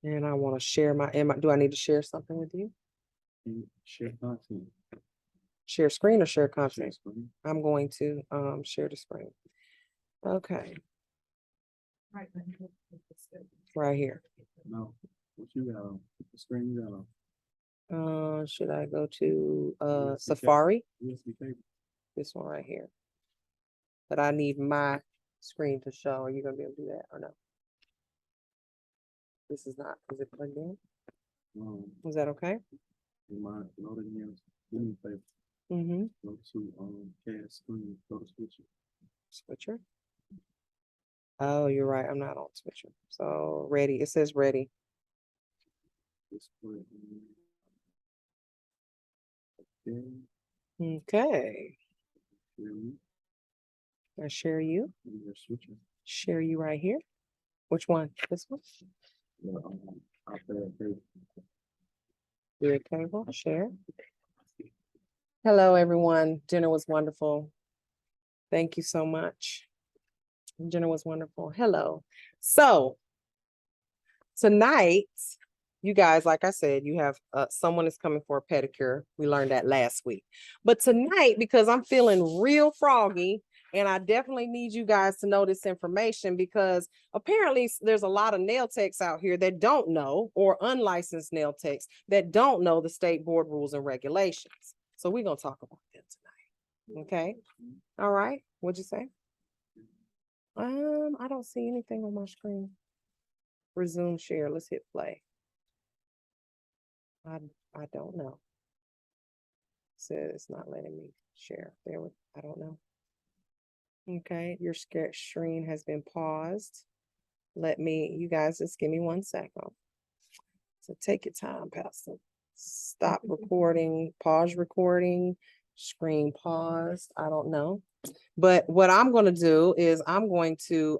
And I want to share do I need to share something with you? Share content. Share screen or share Share content? screen. I'm going to share the screen. Okay. Right here. No. What you got on? The screen you got on? Should I go to USB Safari? USB cable. This one right here. But I need my screen to show. Are you gonna be able to do that or no? This is not, is it plugged in? Is that okay? You might know the names. Mini paper. Mm-hmm. Go to cast screen. Go to switcher. Switcher. Oh, you're right. I'm not on switcher. So ready. It says ready. Display. Okay. Share me. I share you. Your switcher. Share you right here. Which one? This one? Yeah, iPad cable. Your cable. Share. Hello, everyone. Dinner was wonderful. Thank you so much. Dinner was wonderful. Hello. So tonight, you guys, like I said, you have someone is coming for a pedicure. We learned that last week. But tonight, because I'm feeling real froggy, and I definitely need you guys to know this information because apparently there's a lot of nail techs out here that don't know, or unlicensed nail techs that don't know the state board rules and regulations. So we're going to talk about them tonight. Okay. All right. What'd you say? I don't see anything on my screen. Resume share. Let's hit play. I don't know. Says it's not letting me share. I don't know. Okay, your screen has been paused. You guys just give me 1 second. So take your time, Pastor. Stop recording, pause recording, screen paused. I don't know. But what I'm going to do is I'm going to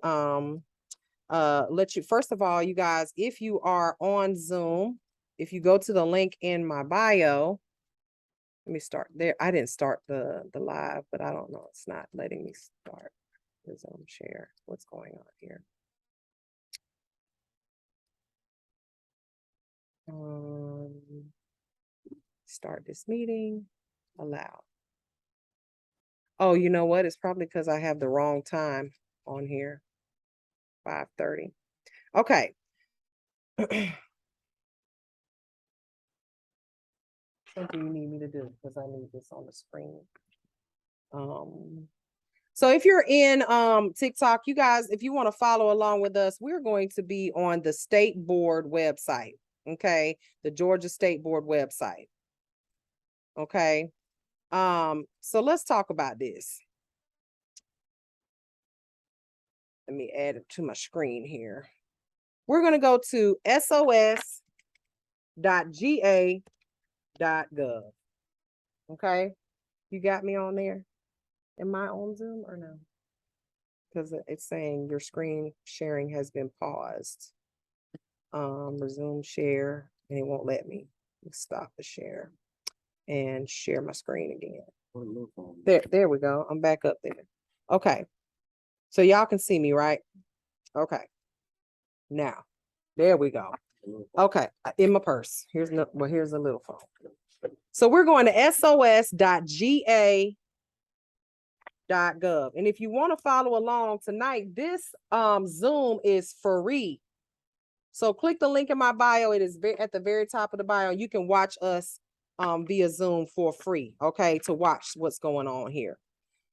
let you, first of all, you guys, if you are on Zoom, if you go to the link in my bio, let me start there. I didn't start the live, but I don't know. It's not letting me start the Zoom share. What's going on here? Start this meeting. Allow. Oh, you know what? It's probably because I have the wrong time on here. 5:30. Okay. What do you need me to do? Because I need this on the screen. So if you're in TikTok, you guys, if you want to follow along with us, we're going to be on the state board website. Okay, the Georgia State Board website. Okay. So let's talk about this. Let me add it to my screen here. We're going to go to sos.ga.gov. Okay. You got me on there? Am I on Zoom or no? Because it's saying your screen sharing has been paused. Resume share, and it won't let me. Stop the share and share my screen again. There we go. I'm back up there. Okay. So y'all can see me, right? Okay. Now, there we go. Okay, in my purse. Here's a little phone. So we're going to sos.ga.gov. And if you want to follow along tonight, this Zoom is free. So click the link in my bio. It is at the very top of the bio. You can watch us via Zoom for free, okay, to watch what's going on here.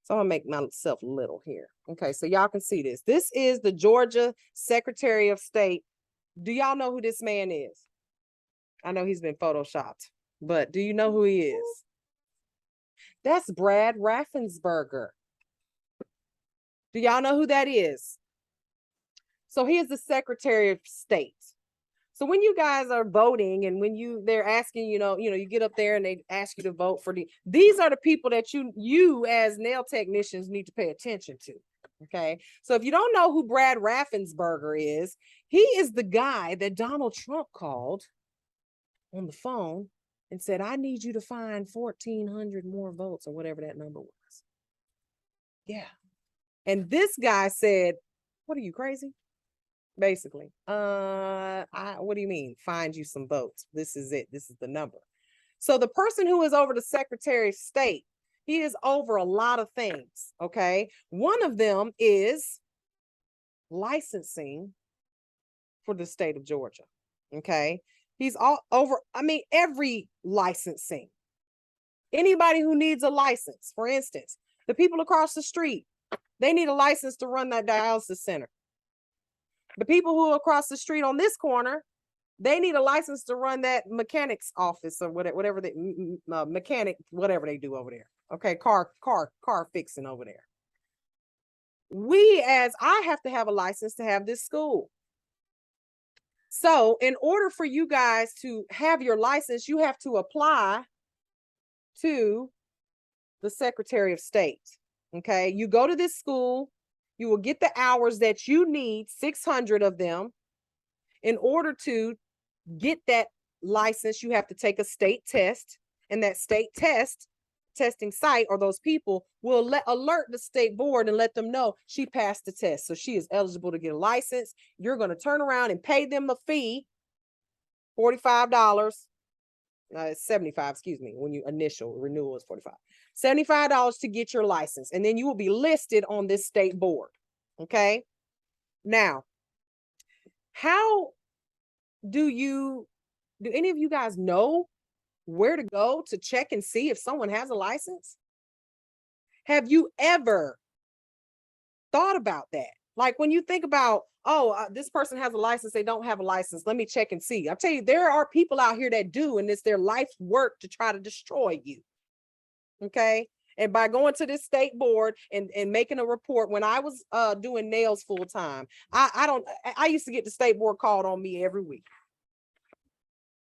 So I'm gonna make myself little here. Okay, so y'all can see this. This is the Georgia Secretary of State. Do y'all know who this man is? I know he's been photoshopped, but do you know who he is? That's Brad Raffensperger. Do y'all know who that is? So he is the Secretary of State. So when you guys are voting and when they're asking, you get up there and they ask you to vote for these are the people that you as nail technicians need to pay attention to. Okay. So if you don't know who Brad Raffensperger is, he is the guy that Donald Trump called on the phone and said, I need you to find 1,400 more votes or whatever that number was. Yeah. And this guy said, what are you, crazy? basically. What do you mean? Find you some votes. This is it. This is the number. So the person who is over the Secretary of State, he is over a lot of things. Okay. One of them is licensing for the state of Georgia. Okay. He's all over, I mean, every licensing. Anybody who needs a license, for instance, the people across the street, they need a license to run that dialysis center. The people who are across the street on this corner, they need a license to run that mechanic's office or whatever the mechanic, whatever they do over there. Okay, car fixing over there. I have to have a license to have this school. So in order for you guys to have your license, you have to apply to the Secretary of State. Okay, you go to this school, you will get the hours that you need, 600 of them. In order to get that license, you have to take a state test, and that state testing site or those people will alert the state board and let them know she passed the test. So she is eligible to get a license. You're going to turn around and pay them a fee, $45. It's 75, excuse me, when you initial renewal is 45. $75 to get your license, and then you will be listed on this state board. Okay. Now, how do any of you guys know where to go to check and see if someone has a license? Have you ever thought about that? Like when you think about, this person has a license, they don't have a license, let me check and see. I'll tell you, there are people out here that do, and it's their life's work to try to destroy you. Okay. And by going to this state board and making a report, when I was doing nails full time, I used to get the state board called on me every week.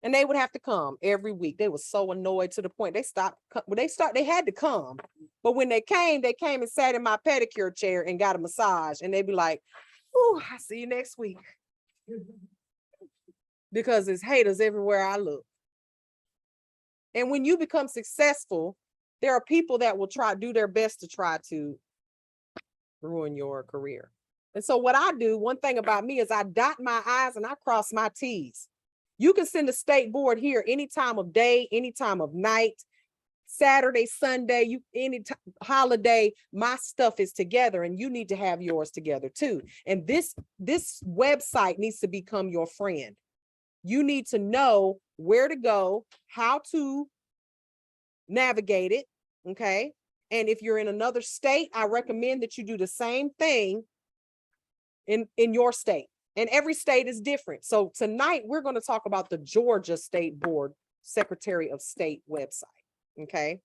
And they would have to come every week. They were so annoyed to the point they had to come. But when they came and sat in my pedicure chair and got a massage, and they'd be like, "Oh, I'll see you next week." Because it's haters everywhere I look. And when you become successful, there are people that will do their best to try to ruin your career. And so what I do, one thing about me is I dot my I's and I cross my T's. You can send a state board here any time of day, any time of night, Saturday, Sunday, any holiday. My stuff is together, and you need to have yours together too. And this website needs to become your friend. You need to know where to go, how to navigate it. Okay. And if you're in another state, I recommend that you do the same thing in your state. And every state is different. So tonight we're going to talk about the Georgia State Board Secretary of State website. Okay.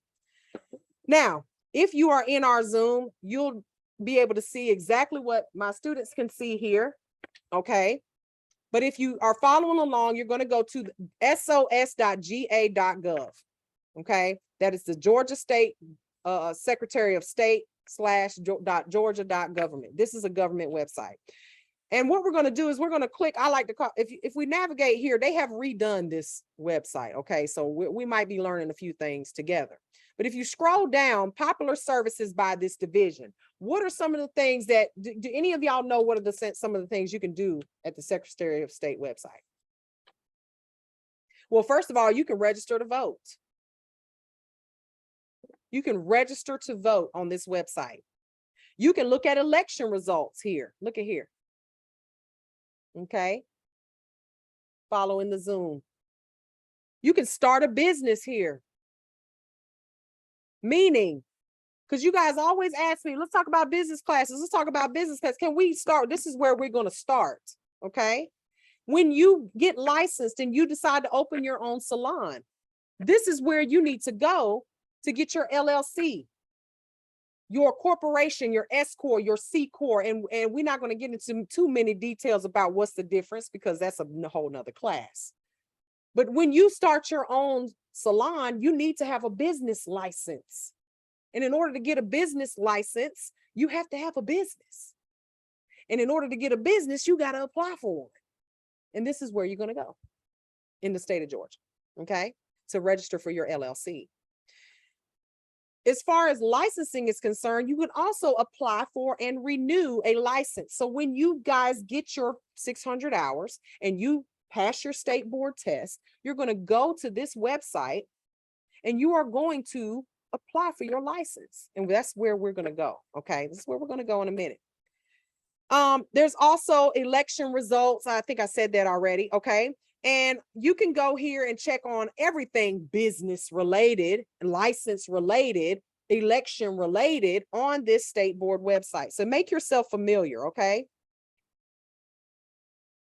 Now, if you are in our Zoom, you'll be able to see exactly what my students can see here. Okay. But if you are following along, you're going to go to sos.ga.gov. Okay. That is the Georgia State Secretary of State /Georgia.government. This is a government website. And what we're going to do is we're going to click, I like to call, if we navigate here, they have redone this website. Okay. So we might be learning a few things together. But if you scroll down, popular services by this division, what are some of the things that, do any of y'all know what are some of the things you can do at the Secretary of State website? Well, first of all, you can register to vote. You can register to vote on this website. You can look at election results here. Look at here. Okay. Following the Zoom. You can start a business here. Meaning, because you guys always ask me, let's talk about business classes. Let's talk about business classes. Can we start? This is where we're going to start. Okay. When you get licensed and you decide to open your own salon, this is where you need to go to get your LLC, your corporation, your S Corp, your C Corp. And we're not going to get into too many details about what's the difference, because that's a whole nother class. But when you start your own salon, you need to have a business license. And in order to get a business license, you have to have a business. And in order to get a business, you got to apply for one. And this is where you're going to go in the state of Georgia, okay, to register for your LLC. as far as licensing is concerned, you can also apply for and renew a license. So when you guys get your 600 hours and you pass your state board test, you're going to go to this website and you are going to apply for your license. And that's where we're going to go. Okay. This is where we're going to go in a minute. There's also election results. I think I said that already. Okay. And you can go here and check on everything business related, license related, election related on this state board website. So make yourself familiar. Okay.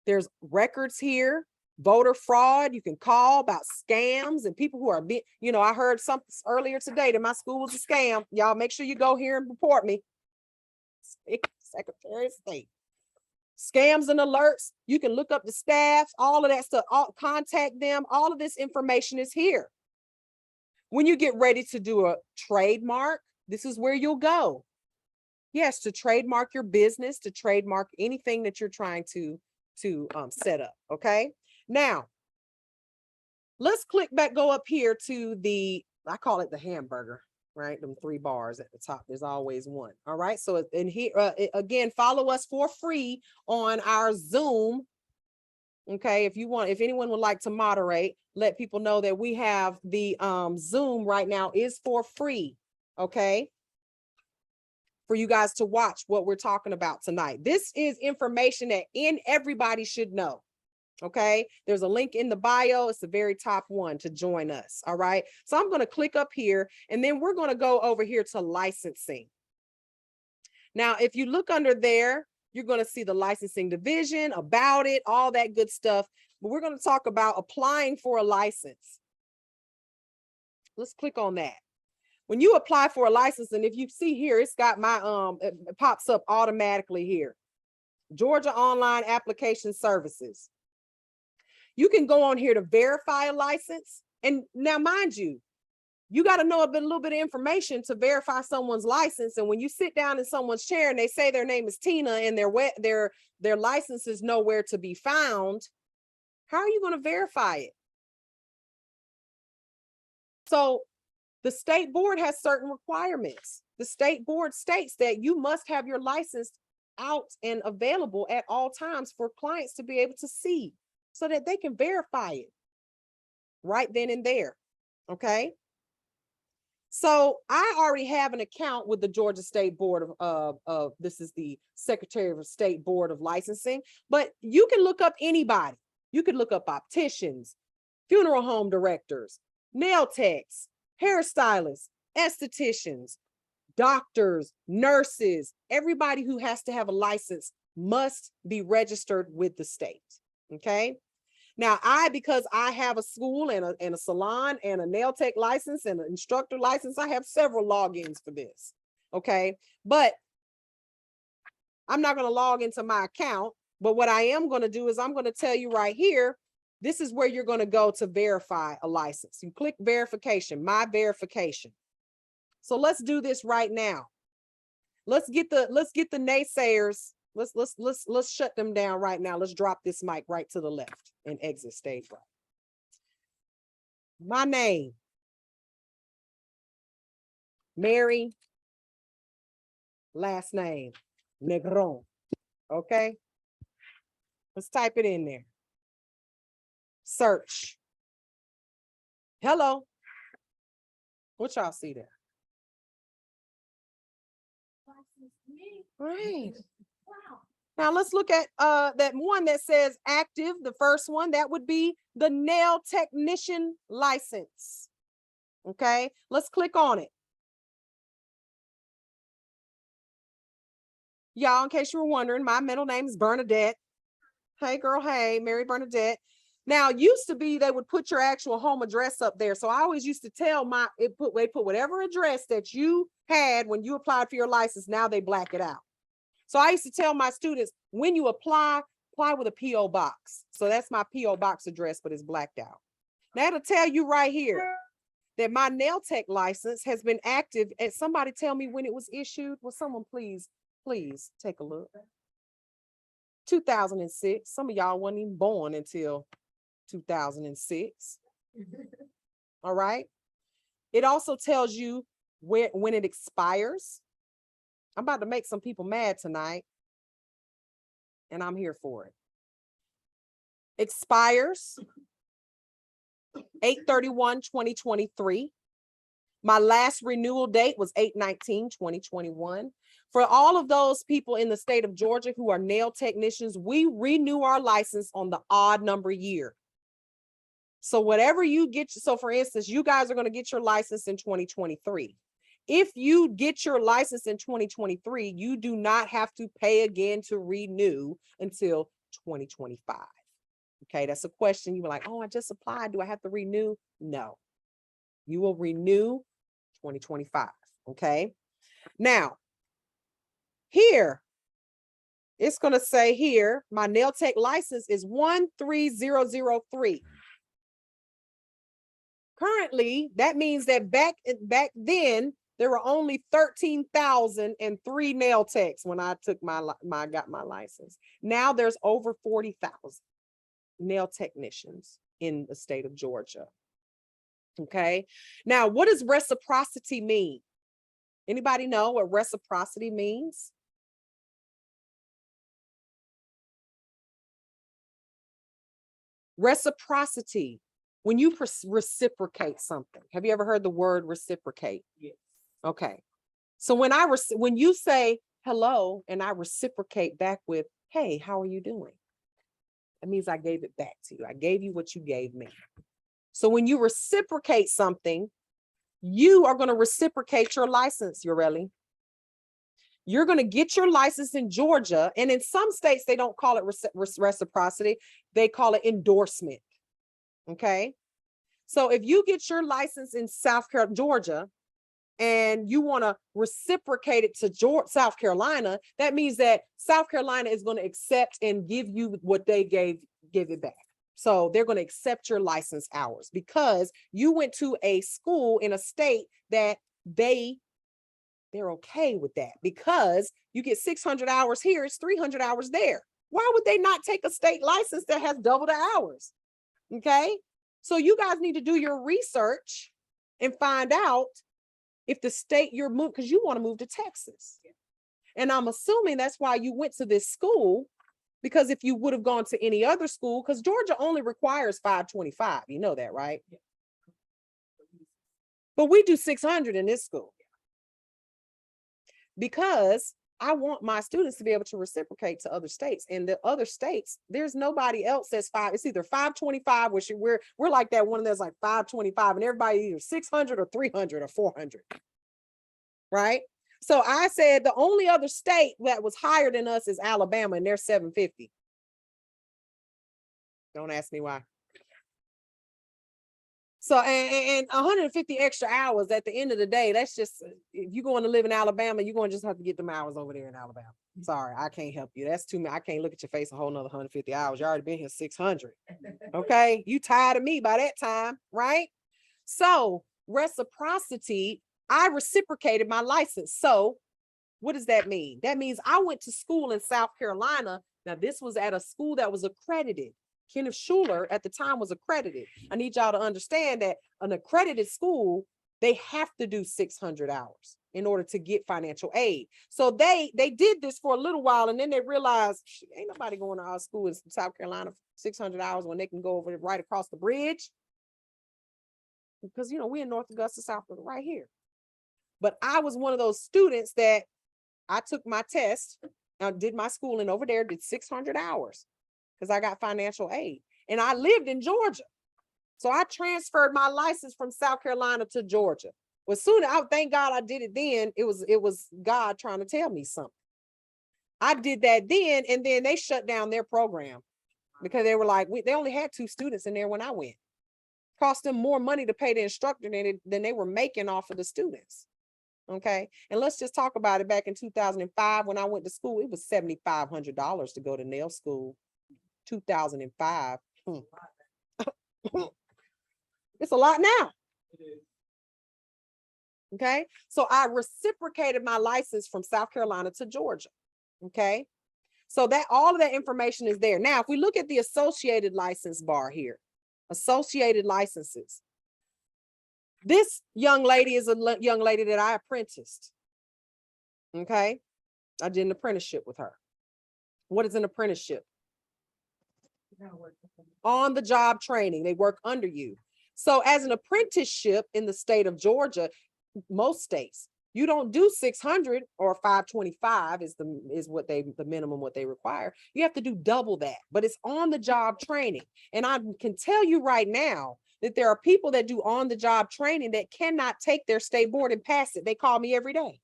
There's records here, voter fraud. You can call about scams and people who are, I heard something earlier today that my school was a scam. Y'all make sure you go here and report me. Secretary of State. Scams and alerts. You can look up the staff, all of that stuff, contact them. All of this information is here. When you get ready to do a trademark, this is where you'll go. Yes, to trademark your business, to trademark anything that you're trying to set up. Okay. Now, let's go up here to I call it the hamburger, right? Them 3 bars at the top. There's always one. All right. So in here, again, follow us for free on our Zoom. Okay. If anyone would like to moderate, let people know that we have the Zoom right now is for free. Okay. For you guys to watch what we're talking about tonight. This is information that everybody should know. Okay. There's a link in the bio. It's the very top one to join us. All right. So I'm going to click up here and then we're going to go over here to licensing. Now, if you look under there, you're going to see the licensing division, about it, all that good stuff. But we're going to talk about applying for a license. Let's click on that. When you apply for a license, and if you see here, it's got my, it pops up automatically here. Georgia Online Application Services. You can go on here to verify a license. And now, mind you, you got to know a little bit of information to verify someone's license. And when you sit down in someone's chair and they say their name is Tina and their license is nowhere to be found, how are you going to verify it? So the state board has certain requirements. The state board states that you must have your license out and available at all times for clients to be able to see so that they can verify it right then and there. Okay. So I already have an account with the Georgia State Board of this is the Secretary of State Board of Licensing, but you can look up anybody. You could look up opticians, funeral home directors, nail techs, hairstylists, estheticians, doctors, nurses. Everybody who has to have a license must be registered with the state. Okay. Now, because I have a school and a salon and a nail tech license and an instructor license, I have several logins for this. Okay. But I'm not going to log into my account. But what I am going to do is I'm going to tell you right here, this is where you're going to go to verify a license. You click verification, my verification. So let's do this right now. Let's get the naysayers. Let's shut them down right now. Let's drop this mic right to the left and exit stage right. My name, Mary. Last name, Negron. Okay. Let's type it in there. Search. Hello. What y'all see there? Right. Wow. Now let's look at that one that says active. The first one, that would be the nail technician license. Okay, let's click on it. Y'all, in case you were wondering, my middle name is Bernadette. Hey girl, hey, Mary Bernadette. Now, used to be they would put your actual home address up there. So I always used to tell they put whatever address that you had when you applied for your license. Now they black it out. So I used to tell my students, when you apply with a P.O. box. So that's my P.O. box address, but it's blacked out. Now it'll tell you right here that my nail tech license has been active. And somebody tell me when it was issued. Will someone please take a look. 2006. Some of y'all weren't even born until 2006. All right. It also tells you when it expires. I'm about to make some people mad tonight, and I'm here for it. Expires 8/31/2023. My last renewal date was 8/19/2021. For all of those people in the state of Georgia who are nail technicians, we renew our license on the odd number year. So whatever you get, so for instance, you guys are going to get your license in 2023. If you get your license in 2023, you do not have to pay again to renew until 2025. Okay, that's a question. You were like, oh, I just applied. Do I have to renew? No, you will renew 2025. Okay, now here, it's going to say here, my nail tech license is 13003. Currently, that means that back then, there were only 13,003 nail techs when I took got my license. Now there's over 40,000 nail technicians in the state of Georgia. Okay. Now, what does reciprocity mean? Anybody know what reciprocity means? Reciprocity, when you reciprocate something. Have you ever heard the word reciprocate? Yes. Okay. So when you say hello and I reciprocate back with, hey, how are you doing? That means I gave it back to you. I gave you what you gave me. So when you reciprocate something, you are going to reciprocate your license, Ureli. You're going to get your license in Georgia. And in some states, they don't call it reciprocity. They call it endorsement. Okay. So if you get your license in Georgia, and you want to reciprocate it to South Carolina, that means that South Carolina is going to accept and give you what they give it back. So they're going to accept your license hours because you went to a school in a state that they're okay with that, because you get 600 hours here, it's 300 hours there. Why would they not take a state license that has double the hours? Okay. So you guys need to do your research and find out if the state you're moving, because you want to move to Texas. Yeah. And I'm assuming that's why you went to this school, because if you would have gone to any other school, because Georgia only requires 525, you know that, right? Yeah. But we do 600 in this school because I want my students to be able to reciprocate to other states. And the other states, there's nobody else that's it's either 525, which we're like that one that's like 525, and everybody either 600 or 300 or 400. Right? So I said the only other state that was higher than us is Alabama, and they're 750. Don't ask me why. So, and 150 extra hours at the end of the day, that's just, if you're going to live in Alabama, you're going to just have to get them hours over there in Alabama. Sorry, I can't help you. That's too many. I can't look at your face a whole nother 150 hours. You already been here 600. Okay. You tired of me by that time, right? So reciprocity, I reciprocated my license. So what does that mean? That means I went to school in South Carolina. Now this was at a school that was accredited. Kenneth Schuler at the time was accredited. I need y'all to understand that an accredited school, they have to do 600 hours in order to get financial aid. So they did this for a little while, and then they realized ain't nobody going to our school in South Carolina for 600 hours when they can go over right across the bridge. Because, you know, we're in North Augusta, South Carolina, right here. But I was one of those students that I took my test, did my schooling over there, did 600 hours. Because I got financial aid, and I lived in Georgia. So I transferred my license from South Carolina to Georgia. Well, thank God I did it then. It was God trying to tell me something. I did that then, and then they shut down their program because they were like, they only had 2 students in there when I went. Cost them more money to pay the instructor than they were making off of the students. Okay. And let's just talk about it. Back in 2005, when I went to school, it was $7,500 to go to nail school. 2005. It's a lot now. Okay. So I reciprocated my license from South Carolina to Georgia. Okay. So that all of that information is there. Now, if we look at the associated license bar here, associated licenses, This young lady is a young lady that I apprenticed. Okay. I did an apprenticeship with her. What is an apprenticeship? On the job training. They work under you. So as an apprenticeship in the state of Georgia, most states, you don't do 600 or 525 is the minimum what they require. You have to do double that, but it's on the job training. And I can tell you right now that there are people that do on the job training that cannot take their state board and pass it. They call me every day.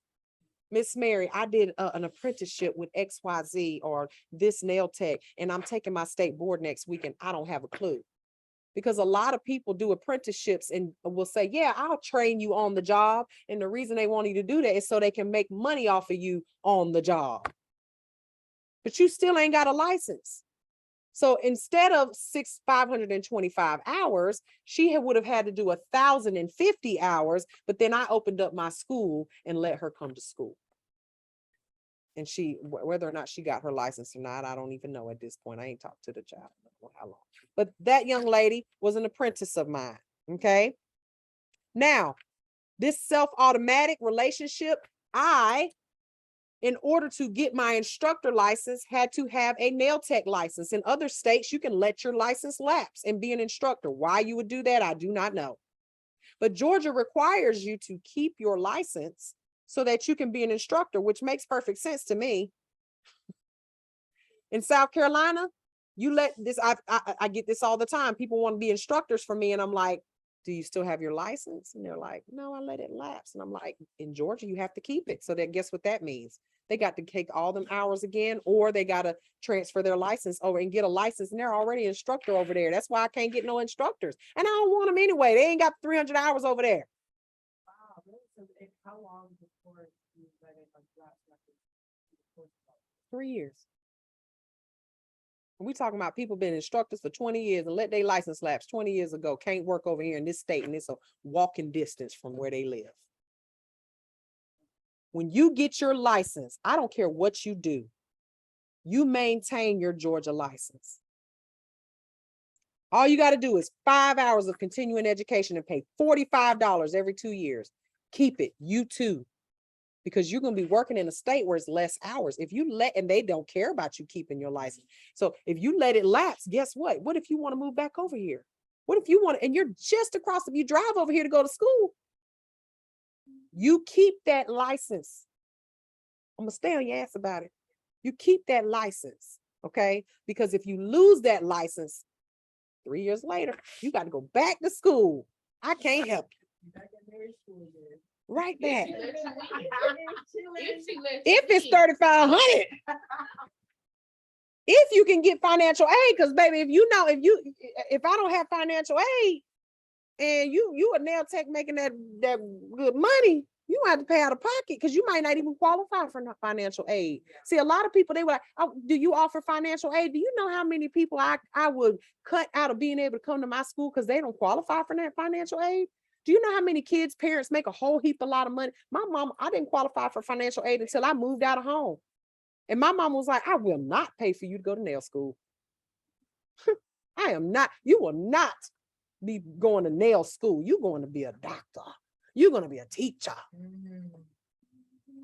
Miss Mary, I did an apprenticeship with XYZ or this nail tech, and I'm taking my state board next week and I don't have a clue. Because a lot of people do apprenticeships and will say, yeah, I'll train you on the job. And the reason they want you to do that is so they can make money off of you on the job. But you still ain't got a license. So instead of 525 hours, she would have had to do 1,050 hours. But then I opened up my school and let her come to school. And whether or not she got her license or not, I don't even know at this point. I ain't talked to the child. I don't know how long. But that young lady was an apprentice of mine. Okay. Now, this self-automatic relationship, in order to get my instructor license, had to have a nail tech license. In other states, you can let your license lapse and be an instructor. Why you would do that, I do not know. But Georgia requires you to keep your license so that you can be an instructor, which makes perfect sense to me. In South Carolina, you let this, I get this all the time. People want to be instructors for me. And I'm like, do you still have your license? And they're like, no, I let it lapse. And I'm like, in Georgia, you have to keep it. So then guess what that means? They got to take all them hours again, or they got to transfer their license over and get a license. And they're already an instructor over there. That's why I can't get no instructors. And I don't want them anyway. They ain't got 300 hours over there. Wow. How long before you let it lapse? 3 years. We talking about people been instructors for 20 years and let their license lapse 20 years ago. Can't work over here in this state, and it's a walking distance from where they live. When you get your license, I don't care what you do, you maintain your Georgia license. All you got to do is 5 hours of continuing education and pay $45 every 2 years. Keep it, you too. Because you're going to be working in a state where it's less hours. If you and they don't care about you keeping your license. So if you let it lapse, guess what? What if you want to move back over here? What if you want to, and you're just across, if you drive over here to go to school, you keep that license. I'm going to stay on your ass about it. You keep that license, okay? Because if you lose that license 3 years later, you got to go back to school. I can't help you. Right back. If it's 3,500, if you can get financial aid, because baby, if I don't have financial aid, and you a nail tech making that good money, you don't have to pay out of pocket because you might not even qualify for financial aid. See, a lot of people, they were like, oh, do you offer financial aid? Do you know how many people I would cut out of being able to come to my school because they don't qualify for that financial aid? Do you know how many kids' parents make a whole heap, a lot of money? My mom, I didn't qualify for financial aid until I moved out of home. And my mom was like, I will not pay for you to go to nail school. I am not, you will not be going to nail school. You're going to be a doctor. You're going to be a teacher.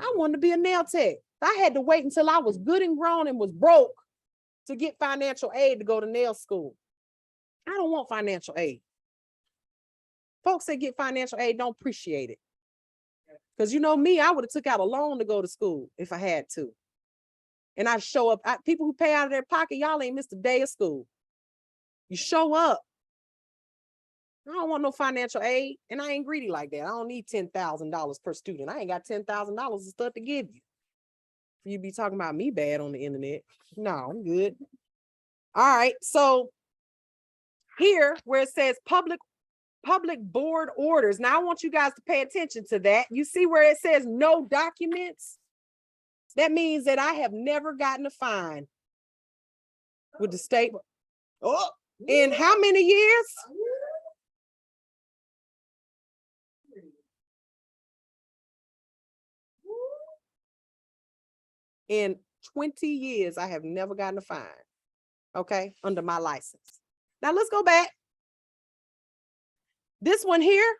I wanted to be a nail tech. I had to wait until I was good and grown and was broke to get financial aid to go to nail school. I don't want financial aid. Folks that get financial aid don't appreciate it. Because you know me, I would have took out a loan to go to school if I had to. And I show up, people who pay out of their pocket, y'all ain't missed a day of school. You show up. I don't want no financial aid, and I ain't greedy like that. I don't need $10,000 per student. I ain't got $10,000 of stuff to give you. You be talking about me bad on the internet. No, I'm good. All right, so here where it says public board orders. Now I want you guys to pay attention to that. You see where it says no documents? That means that I have never gotten a fine with the state. Oh, in how many years? In 20 years, I have never gotten a fine, okay, under my license. Now let's go back. This one here,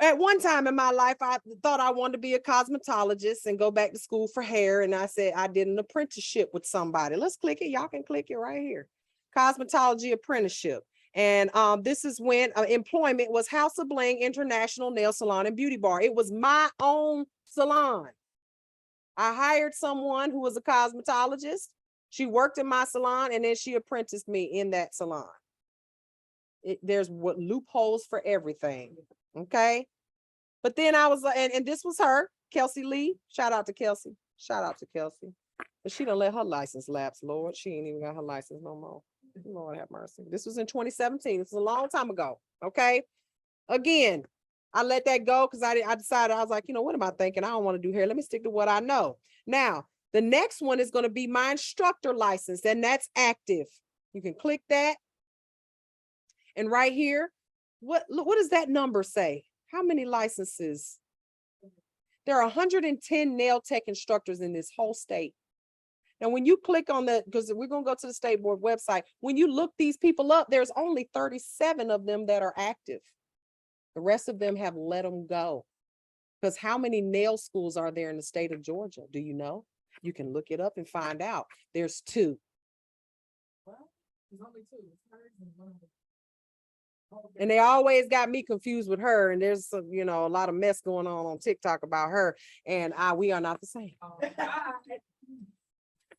At one time in my life, I thought I wanted to be a cosmetologist and go back to school for hair. And I said, I did an apprenticeship with somebody. Let's click it. Y'all can click it right here. Cosmetology apprenticeship. And this is when employment was House of Bling International Nail Salon and Beauty Bar. It was my own salon. I hired someone who was a cosmetologist. She worked in my salon and then she apprenticed me in that salon. There's what loopholes for everything. Okay. But then I was like, and this was her, Kelsey Lee. Shout out to Kelsey. Shout out to Kelsey. But she done let her license lapse, Lord. She ain't even got her license no more. Lord have mercy. This was in 2017. This is a long time ago. Okay. Again, I let that go because I decided, I was like, you know, what am I thinking? I don't want to do hair. Let me stick to what I know. Now, the next one is going to be my instructor license, and that's active. You can click that. And right here, what does that number say? How many licenses? There are 110 nail tech instructors in this whole state. Now, when you click on that, because we're going to go to the state board website, when you look these people up, there's only 37 of them that are active. The rest of them have let them go. Because how many nail schools are there in the state of Georgia? Do you know? You can look it up and find out. There's 2. Well, there's only 2. And they always got me confused with her. And there's some, you know, a lot of mess going on TikTok about her. And we are not the same.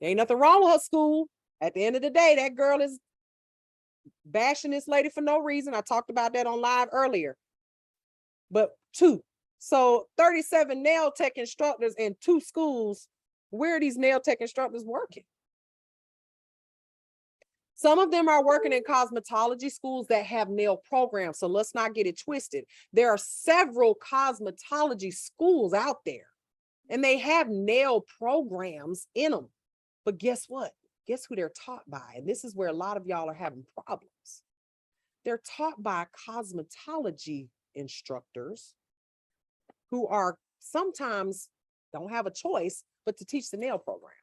Ain't nothing wrong with her school. At the end of the day, that girl is bashing this lady for no reason. I talked about that on live earlier. But 2. So 37 nail tech instructors in 2 schools. Where are these nail tech instructors working? Some of them are working in cosmetology schools that have nail programs. So let's not get it twisted. There are several cosmetology schools out there and they have nail programs in them. But guess what? Guess who they're taught by? And this is where a lot of y'all are having problems. They're taught by cosmetology instructors who are sometimes don't have a choice but to teach the nail program.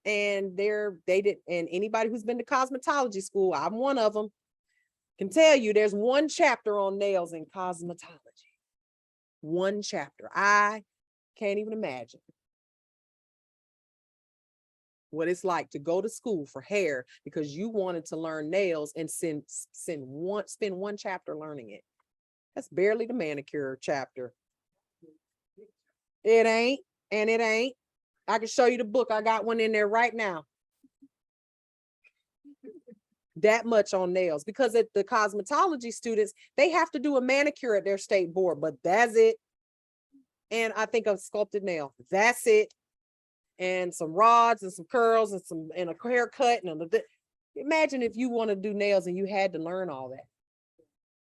And and anybody who's been to cosmetology school, I'm one of them, can tell you there's one chapter on nails in cosmetology. One chapter. I can't even imagine what it's like to go to school for hair because you wanted to learn nails and spend one chapter learning it. That's barely the manicure chapter. It ain't, and it ain't. I can show you the book. I got one in there right now. That much on nails, because at the cosmetology students, they have to do a manicure at their state board, but that's it. And I think a sculpted nail. That's it. And some rods and some curls and a haircut. Imagine if you want to do nails and you had to learn all that.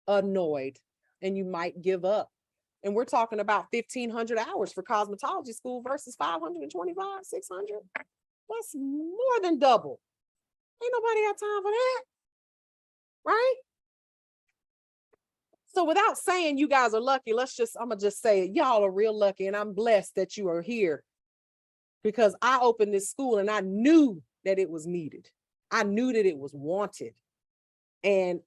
Annoyed, and you might give up. And we're talking about 1,500 hours for cosmetology school versus 525, 600. That's more than double. Ain't nobody got time for that, right? So without saying you guys are lucky, I'm gonna just say it. Y'all are real lucky, and I'm blessed that you are here because I opened this school and I knew that it was needed. I knew that it was wanted. And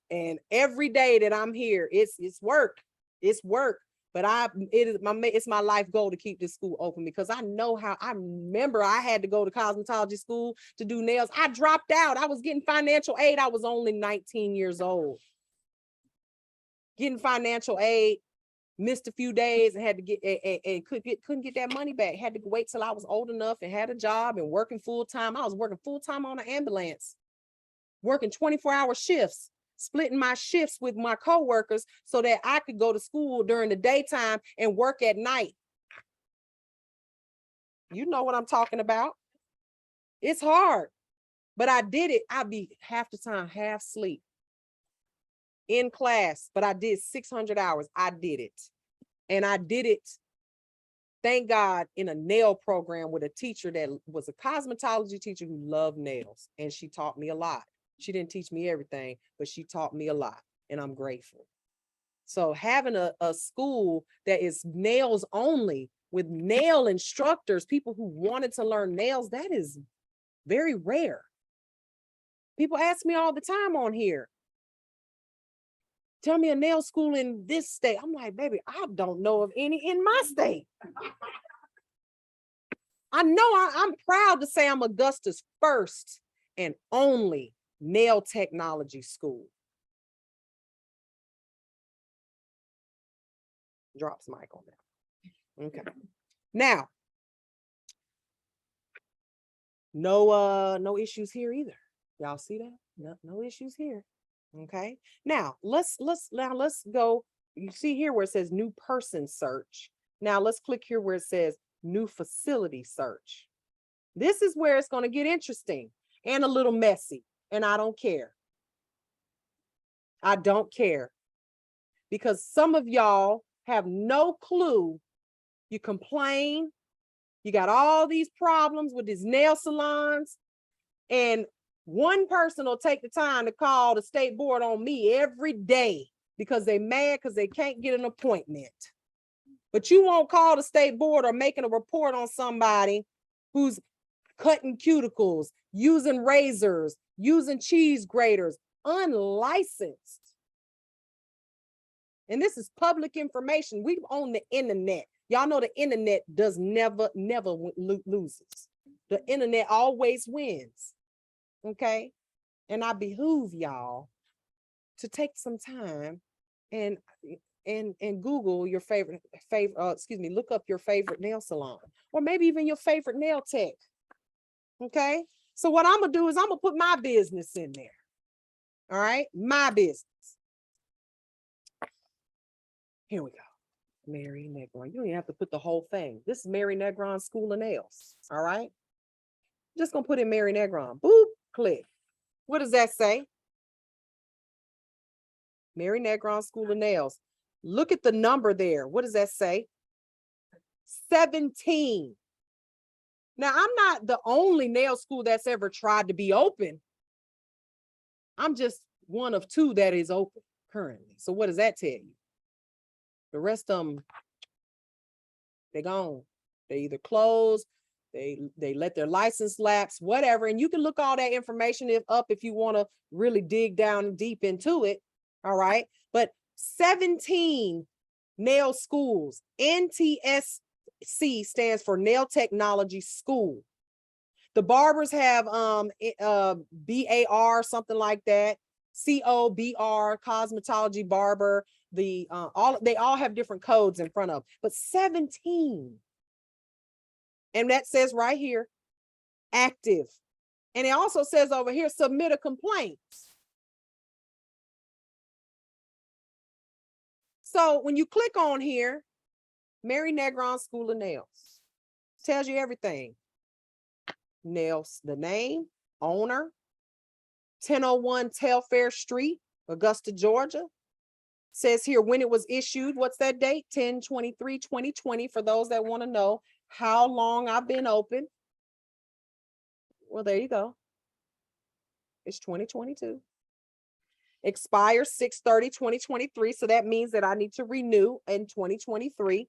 every day that I'm here, it's work. It's work. But it's my life goal to keep this school open because I know how. I remember I had to go to cosmetology school to do nails. I dropped out. I was getting financial aid. I was only 19 years old. Getting financial aid, missed a few days and had to get and couldn't get that money back. Had to wait till I was old enough and had a job and working full time. I was working full time on an ambulance, working 24-hour shifts, splitting my shifts with my coworkers so that I could go to school during the daytime and work at night. You know what I'm talking about. It's hard, but I did it. I'd be half the time, half sleep in class, but I did 600 hours. I did it. And I did it, thank God, in a nail program with a teacher that was a cosmetology teacher who loved nails. And she taught me a lot. She didn't teach me everything, but she taught me a lot. And I'm grateful. So having a school that is nails only with nail instructors, people who wanted to learn nails, that is very rare. People ask me all the time on here, tell me a nail school in this state. I'm like, baby, I don't know of any in my state. I know I'm proud to say I'm Augusta's first and only nail technology school. Drops mic on that. Okay. Now, no issues here either. Y'all see that? No issues here. Okay. Now let's go. You see here where it says new person search. Now let's click here where it says new facility search. This is where it's going to get interesting and a little messy, and I don't care. I don't care, because some of y'all have no clue. You complain, you got all these problems with these nail salons, and one person will take the time to call the state board on me every day because they mad because they can't get an appointment. But you won't call the state board or making a report on somebody who's cutting cuticles, using razors, using cheese graters, unlicensed. And this is public information. We own the internet. Y'all know the internet does never loses. The internet always wins. Okay. And I behoove y'all to take some time and Google your look up your favorite nail salon, or maybe even your favorite nail tech. Okay. So what I'm gonna do is I'm gonna put my business in there. All right, my business. Here we go. Mary Negron. You don't even have to put the whole thing. This is Mary Negron School of Nails. All right. Just gonna put in Mary Negron. Boop, click. What does that say? Mary Negron School of Nails. Look at the number there. What does that say? 17. Now, I'm not the only nail school that's ever tried to be open. I'm just one of two that is open currently. So what does that tell you? The rest of them, they're gone. They either close, they let their license lapse, whatever. And you can look all that information up if you want to really dig down deep into it. All right. But 17 nail schools. NTSC stands for Nail Technology School. The barbers have BAR, something like that. COBR, cosmetology barber. They all have different codes in front of, but 17. And that says right here, active. And it also says over here, submit a complaint. So when you click on here, Mary Negron School of Nails, tells you everything. Nails, the name, owner, 1001 Telfair Street, Augusta, Georgia. Says here when it was issued. What's that date? 10/23/2020, for those that want to know how long I've been open. Well, there you go. It's 2022. Expires 6/30/2023. So that means that I need to renew in 2023.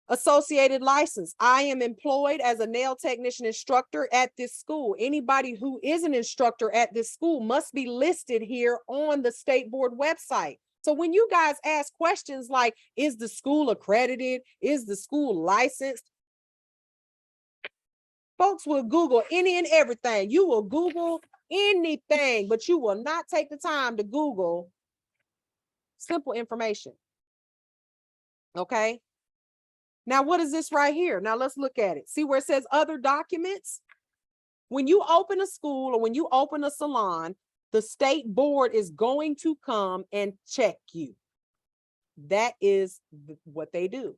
Associated license. I am employed as a nail technician instructor at this school. Anybody who is an instructor at this school must be listed here on the state board website. So when you guys ask questions like, is the school accredited? Is the school licensed? Folks will Google any and everything. You will Google anything, but you will not take the time to Google simple information. Okay. Now, what is this right here? Now let's look at it. See where it says other documents? When you open a school or when you open a salon, the state board is going to come and check you. That is what they do.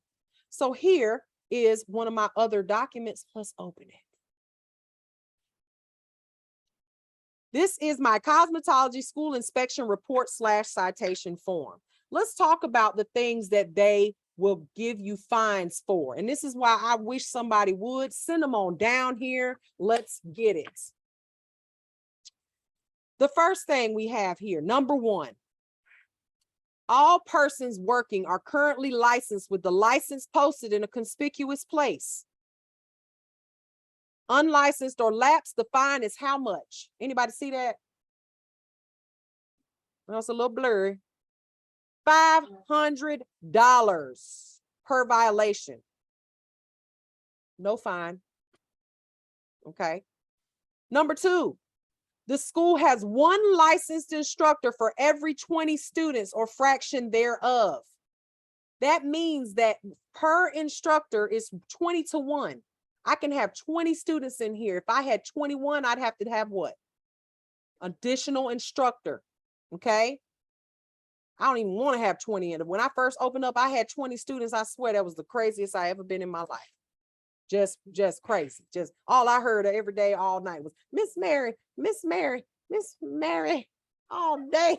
So here is one of my other documents. Let's open it. This is my cosmetology school inspection report / citation form. Let's talk about the things that they will give you fines for. And this is why I wish somebody would send them on down here. Let's get it. The first thing we have here, number 1, all persons working are currently licensed with the license posted in a conspicuous place. Unlicensed or lapsed, the fine is how much? Anybody see that? Well, it's a little blurry. $500 per violation. No fine. Okay. Number 2, the school has one licensed instructor for every 20 students or fraction thereof. That means that per instructor is 20 to 1. I can have 20 students in here. If I had 21, I'd have to have what? Additional instructor. Okay. I don't even want to have 20 in it. When I first opened up, I had 20 students. I swear that was the craziest I ever been in my life. Just crazy. Just all I heard every day, all night was Miss Mary, Miss Mary, Miss Mary, all day.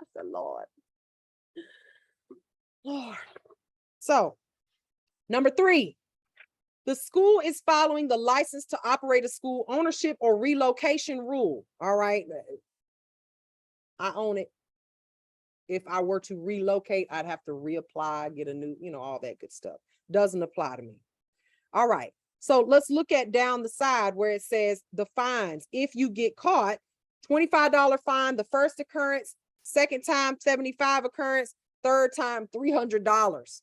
I said, Lord. So, number 3, the school is following the license to operate a school ownership or relocation rule. All right. I own it. If I were to relocate, I'd have to reapply, get a new, all that good stuff. Doesn't apply to me. All right. So let's look at down the side where it says the fines. If you get caught, $25 fine, the first occurrence, second time, $75 occurrence, third time, $300.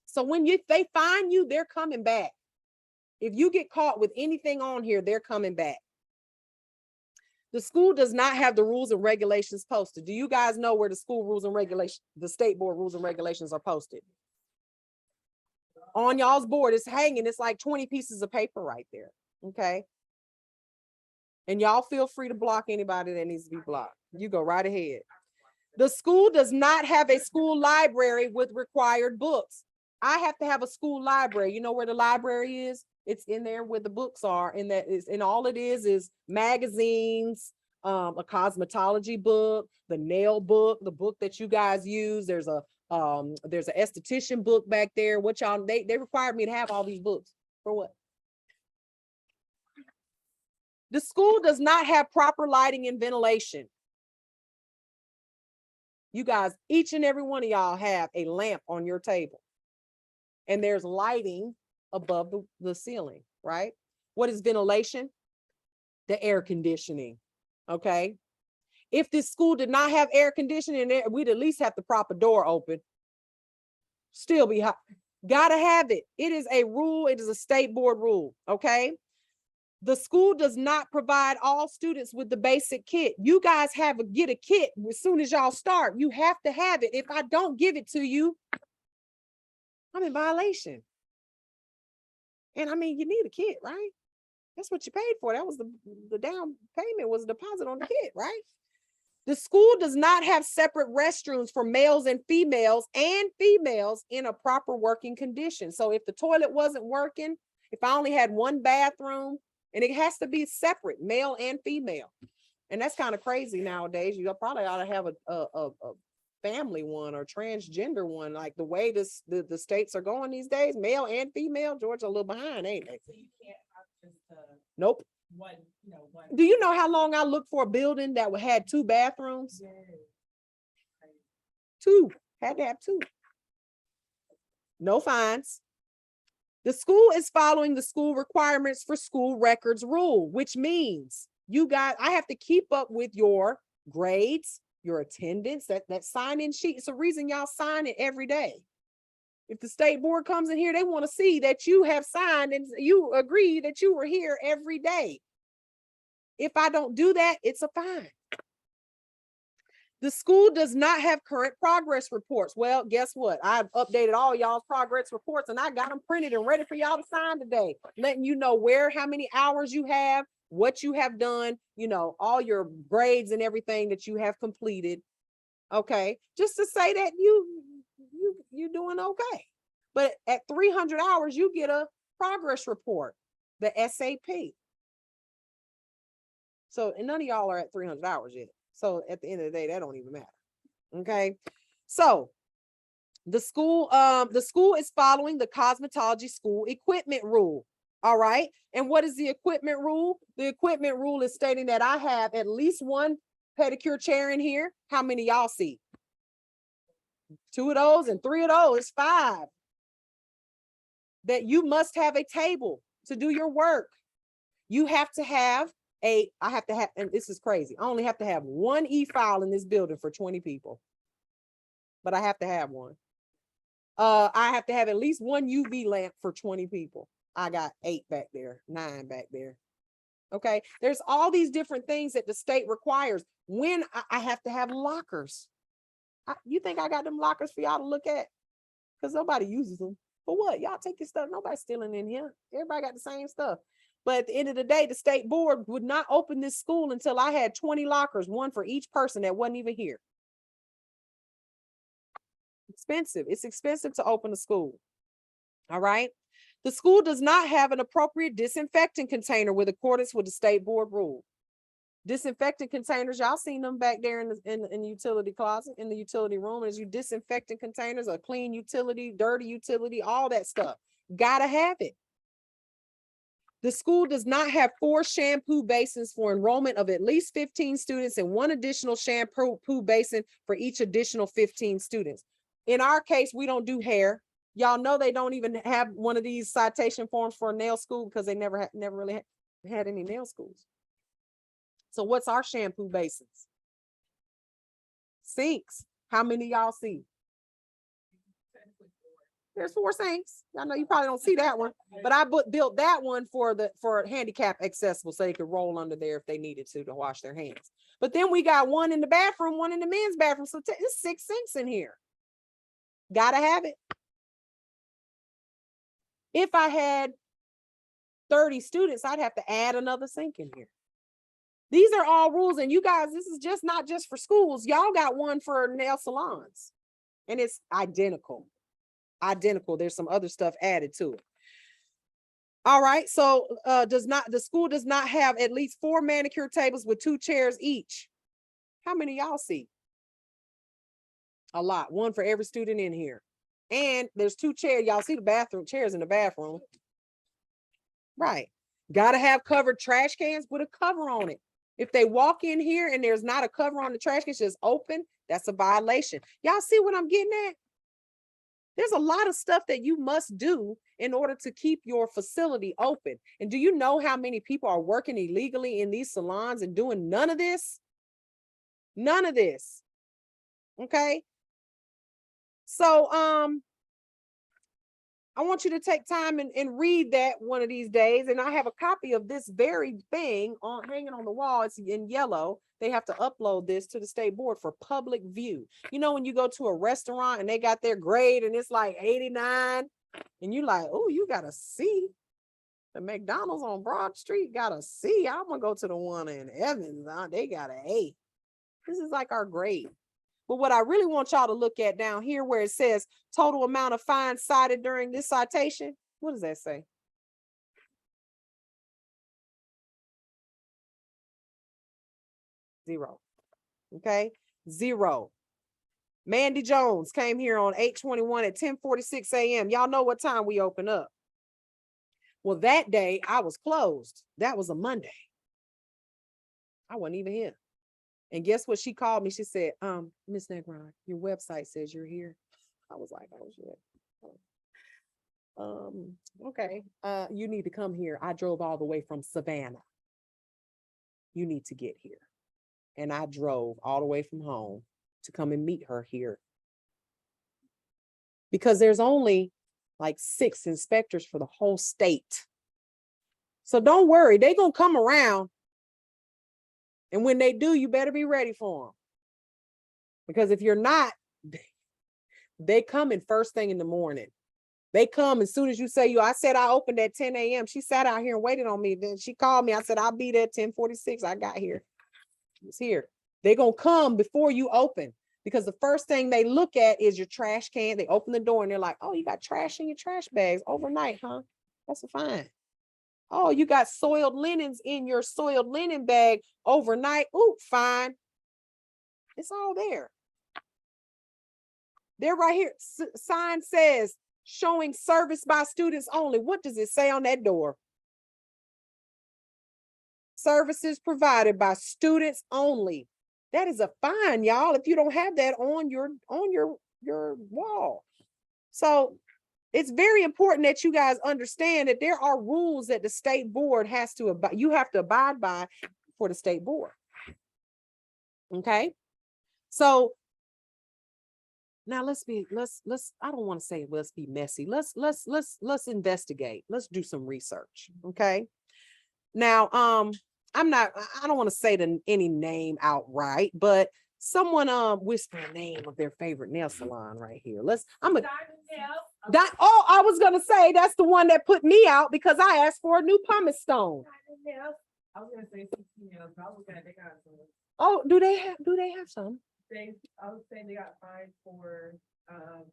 So when they fine you, they're coming back. If you get caught with anything on here, they're coming back. The school does not have the rules and regulations posted. Do you guys know where the school rules and regulations, the state board rules and regulations are posted? On y'all's board, it's hanging. It's like 20 pieces of paper right there. Okay. And y'all feel free to block anybody that needs to be blocked. You go right ahead. The school does not have a school library with required books. I have to have a school library. You know where the library is? It's in there where the books are, and all it is magazines, a cosmetology book, the nail book, the book that you guys use. There's an esthetician book back there. What y'all, they required me to have all these books. For what? The school does not have proper lighting and ventilation. You guys, each and every one of y'all have a lamp on your table. And there's lighting above the ceiling, right? What is ventilation? The air conditioning, okay? If this school did not have air conditioning, we'd at least have to prop a door open. Still be hot. Gotta have it. It is a rule. It is a state board rule, okay? The school does not provide all students with the basic kit. You guys get a kit as soon as y'all start. You have to have it. If I don't give it to you, I'm in violation. And I mean, you need a kit, right? That's what you paid for. That was the down payment was a deposit on the kit, right? The school does not have separate restrooms for males and females in a proper working condition. So if the toilet wasn't working, if I only had one bathroom, and it has to be separate, male and female. And that's kind of crazy nowadays. You probably ought to have a family one or transgender one, like the way the states are going these days, male and female. Georgia a little behind, ain't they? So you can't have just, nope. One. Do you know how long I looked for a building that had 2 bathrooms? Yeah. 2, had to have 2. No fines. The school is following the school requirements for school records rule, which means I have to keep up with your grades, your attendance, that sign-in sheet. It's a reason y'all sign it every day. If the state board comes in here, they want to see that you have signed and you agree that you were here every day. If I don't do that, it's a fine. The school does not have current progress reports. Well, guess what? I've updated all y'all's progress reports and I got them printed and ready for y'all to sign today, letting you know how many hours you have, what you have done, all your grades and everything that you have completed. Okay. Just to say that you're doing okay. But at 300 hours, you get a progress report, the SAP. So, and none of y'all are at 300 hours yet. So at the end of the day, that don't even matter. Okay. So the school is following the cosmetology school equipment rule. All right. And what is the equipment rule? The equipment rule is stating that I have at least 1 pedicure chair in here. How many y'all see? 2 of those and 3 of those, 5. That you must have a table to do your work. You have to have and this is crazy. I only have to have 1 e-file in this building for 20 people. but I have to have one. I have to have at least one UV lamp for 20 people. I got 8 back there, 9 back there. Okay. There's all these different things that the state requires. When I have to have lockers. You think I got them lockers for y'all to look at? Because nobody uses them. For what? Y'all take your stuff. Nobody's stealing in here. Everybody got the same stuff. But at the end of the day, the state board would not open this school until I had 20 lockers, one for each person that wasn't even here. Expensive. It's expensive to open a school. All right. The school does not have an appropriate disinfectant container with accordance with the state board rule. Disinfectant containers, y'all seen them back there in the utility closet, in the utility room. As you disinfectant containers, a clean utility, dirty utility, all that stuff. Gotta have it. The school does not have 4 shampoo basins for enrollment of at least 15 students and 1 additional shampoo basin for each additional 15 students. In our case, we don't do hair. Y'all know they don't even have one of these citation forms for a nail school because they never really had any nail schools. So what's our shampoo basins? Sinks. How many y'all see? There's 4 sinks. I know you probably don't see that one, but I built that one for handicap accessible so they could roll under there if they needed to wash their hands. But then we got 1 in the bathroom, 1 in the men's bathroom. So it's 6 sinks in here. Gotta have it. If I had 30 students, I'd have to add another sink in here. These are all rules. And you guys, this is just not just for schools. Y'all got one for nail salons and it's identical. There's some other stuff added to it. All right. So the school does not have at least 4 manicure tables with 2 chairs each. How many y'all see? A lot. 1 for every student in here. And there's 2 chairs. Y'all see the bathroom chairs in the bathroom. Right. Got to have covered trash cans with a cover on it. If they walk in here and there's not a cover on the trash can, it's just open, that's a violation. Y'all see what I'm getting at? There's a lot of stuff that you must do in order to keep your facility open. And do you know how many people are working illegally in these salons and doing none of this? None of this. Okay. So, I want you to take time and read that one of these days. And I have a copy of this very thing hanging on the wall. It's in yellow. They have to upload this to the state board for public view. You know, when you go to a restaurant and they got their grade and it's like 89 and you like, oh, you got a C. The McDonald's on Broad Street got a C. I'm going to go to the one in Evans. They got an A. This is like our grade. But what I really want y'all to look at down here where it says total amount of fines cited during this citation. What does that say? Zero. Okay. 0. Mandy Jones came here on 8/21 at 10:46 a.m. Y'all know what time we open up. Well, that day I was closed. That was a Monday. I wasn't even here. And guess what? She called me. She said, Miss Negron, your website says you're here. I was like, oh shit. Okay. You need to come here. I drove all the way from Savannah. You need to get here. And I drove all the way from home to come and meet her here. Because there's only like 6 inspectors for the whole state. So don't worry, they're gonna come around. And when they do, you better be ready for them. Because if you're not, they come in first thing in the morning. They come as soon as you say I said I opened at 10 a.m. She sat out here and waited on me. Then she called me. I said, I'll be there at 10:46. I got here. It's here. They're going to come before you open. Because the first thing they look at is your trash can. They open the door and they're like, oh, you got trash in your trash bags overnight, huh? That's a fine. Oh, you got soiled linens in your soiled linen bag overnight. Ooh, fine. It's all there. They're right here. Sign says showing service by students only. What does it say on that door? Services provided by students only. That is a fine, y'all, if you don't have that on your wall. So it's very important that you guys understand that there are rules that the state board has to you have to abide by for the state board. Okay. So Now let's I don't want to say let's be messy. Let's investigate. Let's do some research. Okay. Now, I don't want to say any name outright, but someone whisper a name of their favorite nail salon right here. I was gonna say that's the one that put me out because I asked for a new pumice stone. I was gonna say 16 nails, but I was gonna they got some. Oh, do they have some? I was saying they got fined for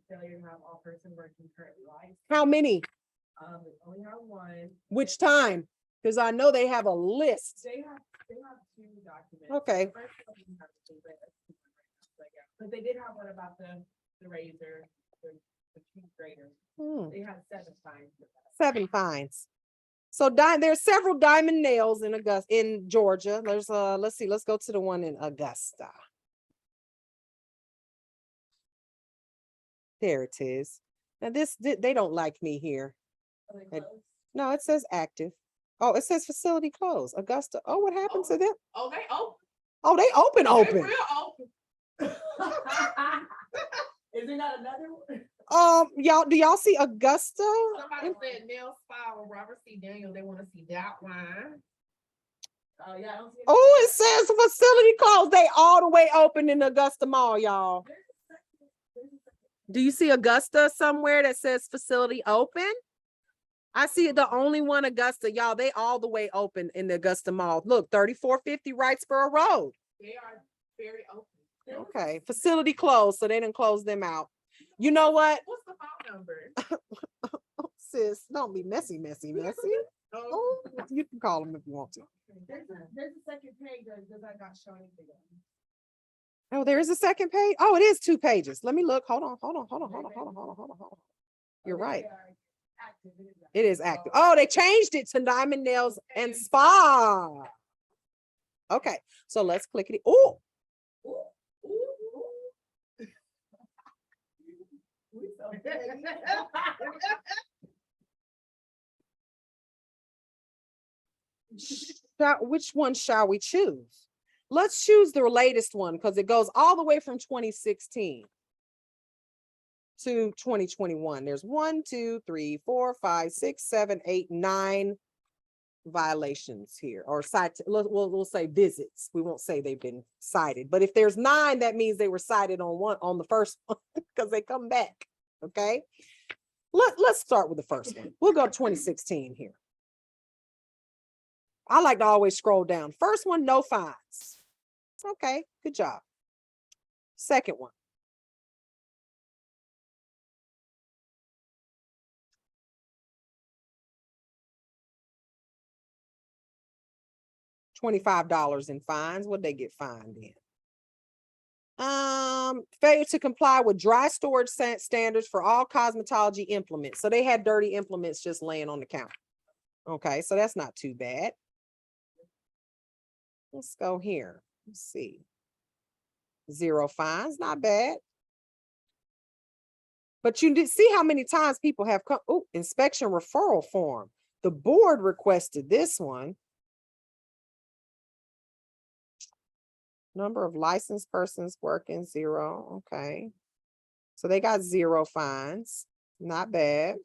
failure to have all person working currently live. How many? They only have one. Which time? Because I know they have a list. They have 2 documents. Okay. The first one didn't have the but they did have one about the razor, the cheap grader. They had 7 fines. 7 fines. So there's several diamond nails in Georgia. There's let's see, let's go to the one in Augusta. There it is. Now they don't like me here. No, it says active. Oh, it says facility closed. Augusta. Oh, what happened to them? Oh, they open. Oh, they open. They real open. Is there not another one? Do y'all see Augusta? Somebody said nail spa or Robert C. Daniel. They want to see that one. Oh, yeah. Oh, it says facility closed. They all the way open in Augusta Mall, y'all. Do you see Augusta somewhere that says facility open? I see the only one Augusta, y'all. They all the way open in the Augusta Mall. Look, 3450 Wrightsboro Road. They are very open. Okay, facility closed, so they didn't close them out. You know what? What's the phone number? Sis, don't be messy. Oh, you can call them if you want to. There's a second page that I got shown anything. Oh, there is a second page. Oh, it is 2 pages. Let me look. Hold on. You're right. It is active. Oh, they changed it to Diamond Nails and Spa. Okay, so let's click it. Oh. Which one shall we choose? Let's choose the latest one because it goes all the way from 2016 to 2021. There's 1, 2, 3, 4, 5, 6, 7, 8, 9 violations here, or we'll say visits. We won't say they've been cited, but if there's 9, that means they were cited on the first one because they come back. Okay, let's start with the first one. We'll go 2016 here. I like to always scroll down. First one, no fines. Okay, good job. Second one. $25 in fines. What'd they get fined in? Failure to comply with dry storage standards for all cosmetology implements. So they had dirty implements just laying on the counter. Okay, so that's not too bad. Let's go here. Let's see. 0 fines, not bad. But you did see how many times people have come. Oh, inspection referral form. The board requested this one. Number of licensed persons working 0. Okay. So they got 0 fines. Not bad.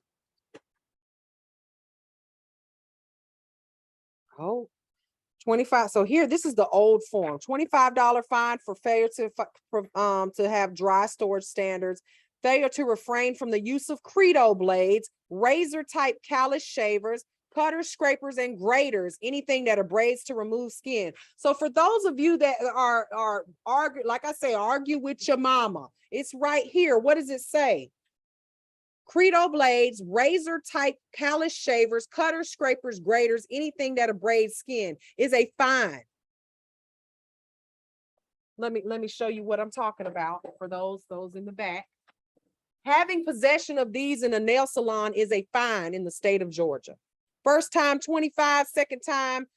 Oh, 25. So here, this is the old form. $25 fine for failure to have dry storage standards, failure to refrain from the use of Credo blades, razor type callus shavers, cutters, scrapers, and graters, anything that abrades to remove skin. So for those of you that are argue, like I say, argue with your mama, it's right here. What does it say? Credo blades, razor type callus shavers, cutters, scrapers, graters, anything that abrades skin is a fine. Let me show you what I'm talking about for those in the back. Having possession of these in a nail salon is a fine in the state of Georgia. First time, 25, second time,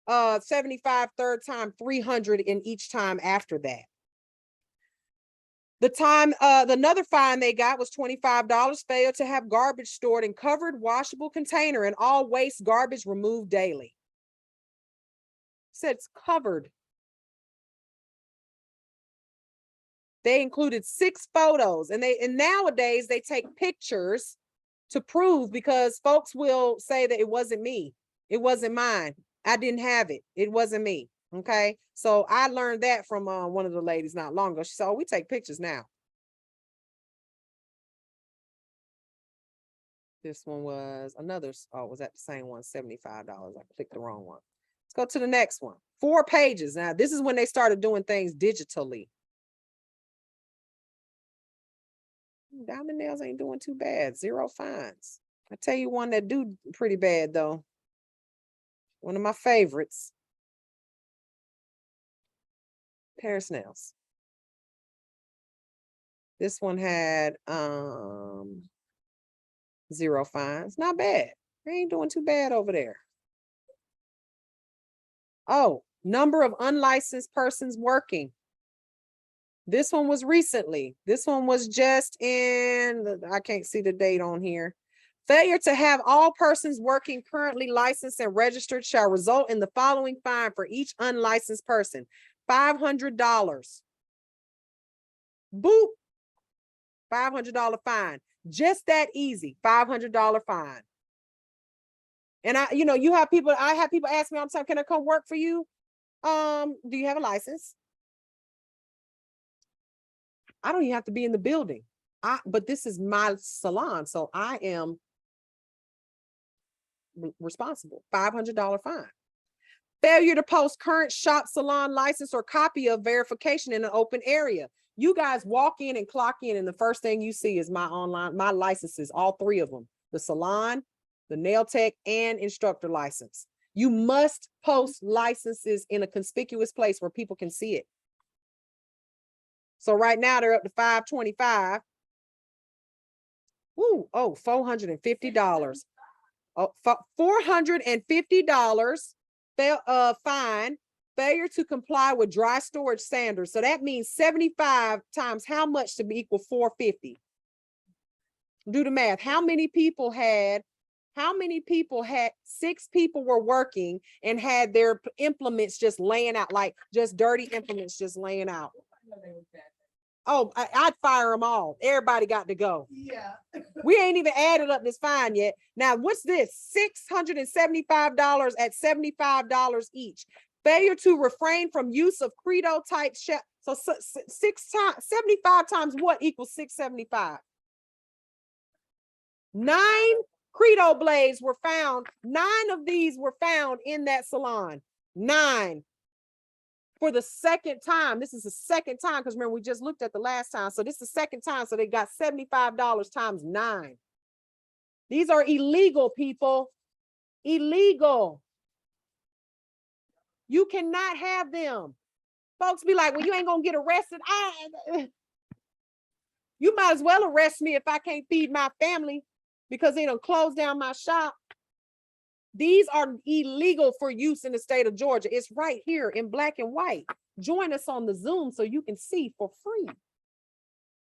75, third time, 300 in each time after that. Another fine they got was $25, failure to have garbage stored in covered washable container and all waste garbage removed daily. It said it's covered. They included 6 photos, and nowadays they take pictures to prove, because folks will say that it wasn't me. It wasn't mine. I didn't have it. It wasn't me. Okay. So I learned that from one of the ladies not long ago. She said, oh, we take pictures now. This one was another, oh, was that the same one? $75. I clicked the wrong one. Let's go to the next one. 4 pages. Now, this is when they started doing things digitally. Diamond nails ain't doing too bad. 0 fines. I tell you one that do pretty bad though. One of my favorites. Paris nails. This one had 0 fines. Not bad. They ain't doing too bad over there. Oh, number of unlicensed persons working. This one was recently. This one was just in, I can't see the date on here. Failure to have all persons working currently licensed and registered shall result in the following fine for each unlicensed person. $500. Boop. $500 fine. Just that easy. $500 fine. And I have people ask me all the time, can I come work for you? Do you have a license? I don't even have to be in the building. But this is my salon, so I am responsible. $500 fine. Failure to post current shop salon license or copy of verification in an open area. You guys walk in and clock in, and the first thing you see is my licenses, all 3 of them: the salon, the nail tech, and instructor license. You must post licenses in a conspicuous place where people can see it. So right now they're up to $525. Ooh, oh, $450. Oh, $450 fine. Failure to comply with dry storage standards. So that means 75 times how much to be equal 450? Do the math. How many people had 6 people were working and had their implements just laying out, like just dirty implements just laying out? Oh, I'd fire them all. Everybody got to go. Yeah. We ain't even added up this fine yet. Now, what's this? $675 at $75 each. Failure to refrain from use of Credo type shell. So 75 times what equals 675? 9 Credo blades were found. 9 of these were found in that salon. 9. For the second time. This is the second time, because remember, we just looked at the last time. So this is the second time. So they got $75 times 9. These are illegal, people. Illegal. You cannot have them. Folks be like, well, you ain't gonna get arrested. You might as well arrest me if I can't feed my family, because they don't close down my shop. These are illegal for use in the state of Georgia. It's right here in black and white. Join us on the Zoom so you can see for free.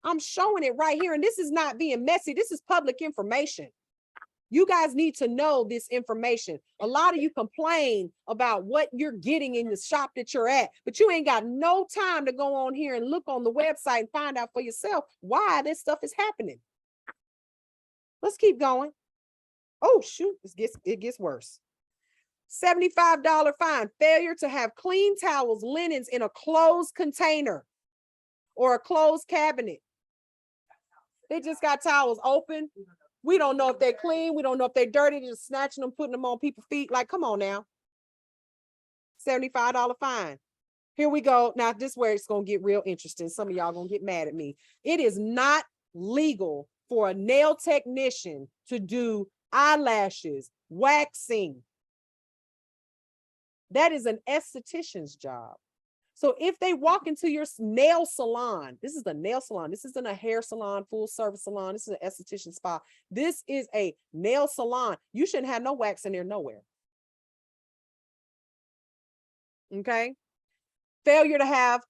I'm showing it right here. And this is not being messy. This is public information. You guys need to know this information. A lot of you complain about what you're getting in the shop that you're at, but you ain't got no time to go on here and look on the website and find out for yourself why this stuff is happening. Let's keep going. Oh, shoot, it gets worse. $75 fine. Failure to have clean towels, linens in a closed container or a closed cabinet. They just got towels open. We don't know if they're clean. We don't know if they're dirty. They're just snatching them, putting them on people's feet. Like, come on now. $75 fine. Here we go. Now, this is where it's going to get real interesting. Some of y'all going to get mad at me. It is not legal for a nail technician to do eyelashes, waxing. That is an esthetician's job. So if they walk into your nail salon, this is a nail salon. This isn't a hair salon, full service salon. This is an esthetician spa. This is a nail salon. You shouldn't have no wax in there nowhere. Okay. Failure to have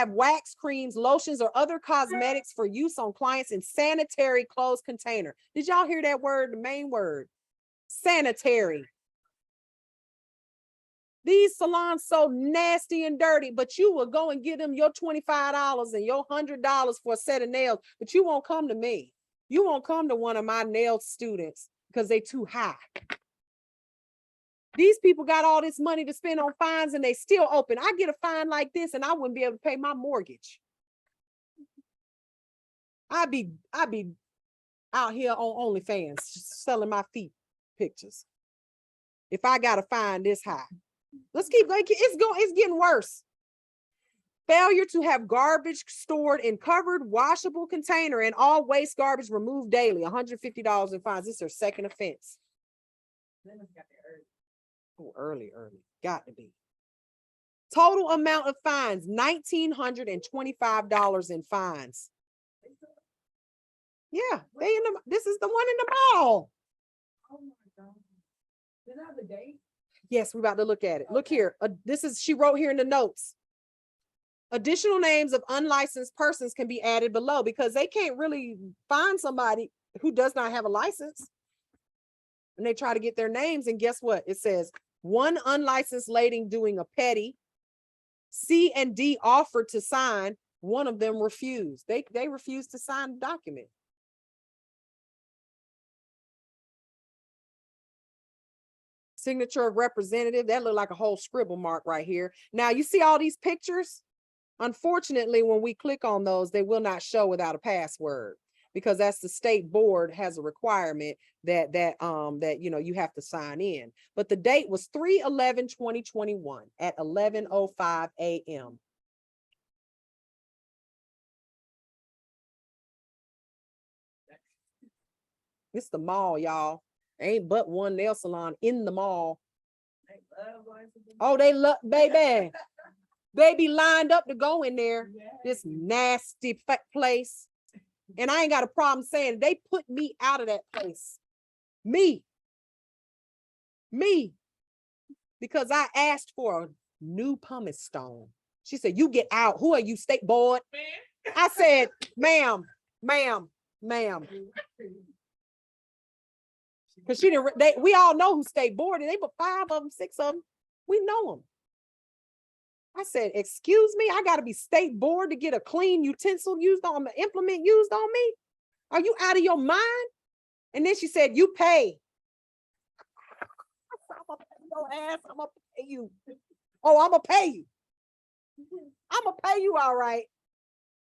wax, creams, lotions, or other cosmetics for use on clients in sanitary closed container. Did y'all hear that word? The main word, sanitary. These salons so nasty and dirty, but you will go and give them your $25 and your $100 for a set of nails, but you won't come to me. You won't come to one of my nail students because they too high. These people got all this money to spend on fines and they still open. I get a fine like this and I wouldn't be able to pay my mortgage. I'd be out here on OnlyFans selling my feet pictures. If I got a fine this high. Let's keep going. It's getting worse. Failure to have garbage stored in covered washable container and all waste garbage removed daily, $150 in fines. This is their second offense. Oh, early. Got to be. Total amount of fines, $1,925 in fines. Yeah, this is the one in the mall. Oh my God. Is that the date? Yes, we're about to look at it. Look here. She wrote here in the notes. Additional names of unlicensed persons can be added below because they can't really find somebody who does not have a license. And they try to get their names, and guess what? It says one unlicensed lady doing a petty. C and D offered to sign. One of them refused. They refused to sign the document. Signature of representative, that looked like a whole scribble mark right here. Now you see all these pictures? Unfortunately, when we click on those, they will not show without a password because that's the state board has a requirement that you have to sign in. But the date was 3/11/2021 at 11:05 a.m. It's the mall, y'all. Ain't but one nail salon in the mall. Oh, they love, baby. They be lined up to go in there. This nasty place. And I ain't got a problem saying they put me out of that place. Me. Because I asked for a new pumice stone. She said, you get out. Who are you, state board? I said, ma'am. Because we all know who state board. They put 5 of them, 6 of them. We know them. I said, excuse me, I got to be state board to get a clean utensil used on the implement used on me? Are you out of your mind? And then she said, you pay. I'm gonna pay your ass. I'm gonna pay you. Oh, I'm gonna pay you. I'm gonna pay you all right.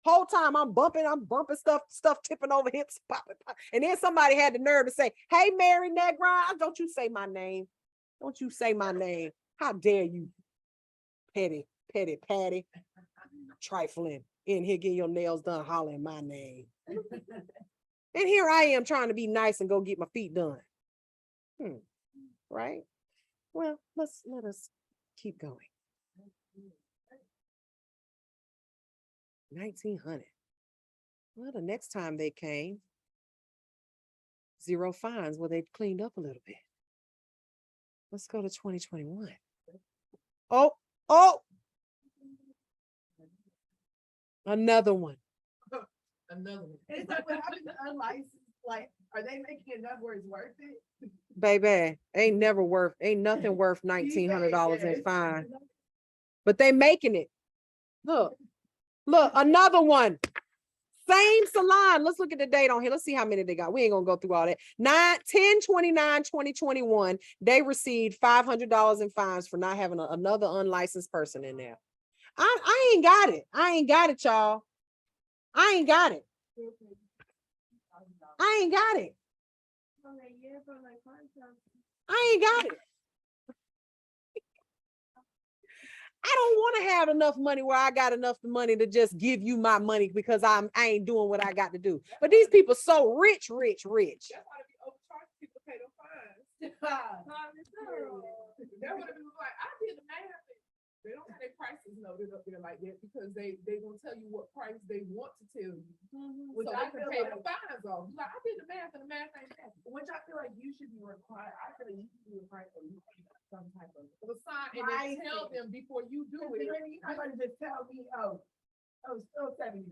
Whole time I'm bumping stuff tipping over hips, popping. And then somebody had the nerve to say, hey, Mary Negron, don't you say my name. Don't you say my name. How dare you? Petty Patty. Trifling. In here getting your nails done, hollering my name. And here I am trying to be nice and go get my feet done. Right? Well, let us keep going. 1900. Well, the next time they came, 0 fines. Well, they cleaned up a little bit. Let's go to 2021. Oh, another one. Another one. It's like what happened to unlicensed? Like, are they making enough where it's worth it? Baby, ain't nothing worth $1,900 in fine. But they making it. Look, another one. Same salon. Let's look at the date on here. Let's see how many they got. We ain't gonna go through all that. 10/29/2021. They received $500 in fines for not having another unlicensed person in there. I ain't got it. Y'all. I ain't got it. I ain't got it. I don't want to have enough money where I got enough money to just give you my money because I ain't doing what I got to do. But these people so rich. That's why they be overcharging people pay them fines. That's what it was like. I did the math. They don't have their prices noted up there like that because they gonna tell you what price they want to tell you. Which so I can pay the fines off. Like, I did the math and the math ain't that. Which I feel like you should be required. I feel like you should be required to some type of sign and then tell them before you do it. You gotta just tell me, Oh, still $70.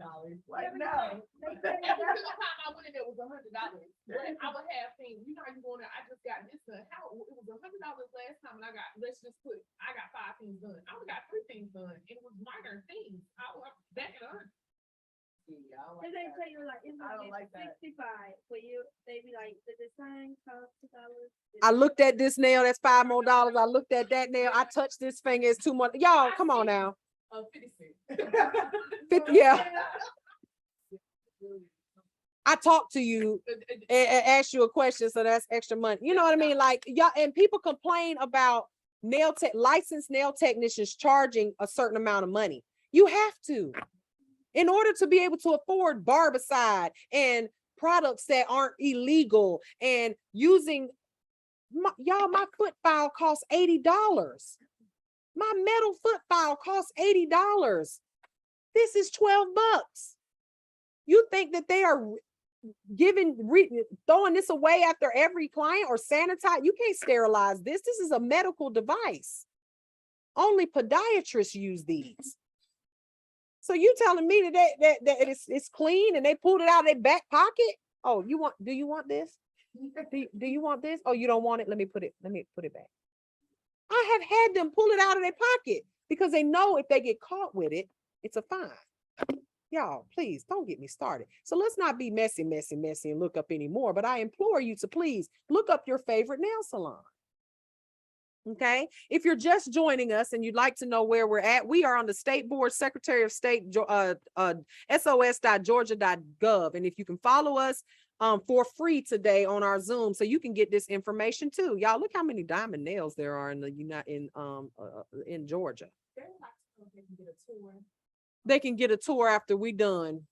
Like, no. Every single time I went in there was $100. But I would have things, you know, how you going there, I just got this done. How, it was $100 last time and I got, I got 5 things done. I only got 3 things done. It was minor things. I was back at 100. Yeah, I don't like Cause they that. tell you like it's I don't like like that. 65 for you. They be like the design costs $2. I looked at this nail, that's $5 more. I looked at that nail, I touched this finger, it's 2 more. Y'all, come on now. 56. Yeah. I talked to you and asked you a question, so that's extra money. You know what I mean? Like, y'all, and people complain about licensed nail technicians charging a certain amount of money. You have to, in order to be able to afford barbicide and products that aren't illegal and using y'all, my foot file costs $80. My metal foot file costs $80. This is $12. You think that they are throwing this away after every client or sanitize? You can't sterilize this. This is a medical device. Only podiatrists use these. So you telling me that it's clean and they pulled it out of their back pocket? Oh, do you want this? Do you want this? Oh, you don't want it? Let me put it back. I have had them pull it out of their pocket because they know if they get caught with it, it's a fine. Y'all, please don't get me started. So let's not be messy and look up anymore. But I implore you to please look up your favorite nail salon. Okay. If you're just joining us and you'd like to know where we're at, we are on the State Board, Secretary of State, sos.georgia.gov. And if you can follow us for free today on our Zoom, so you can get this information too. Y'all, look how many diamond nails there are in Georgia. They can get a tour after we done.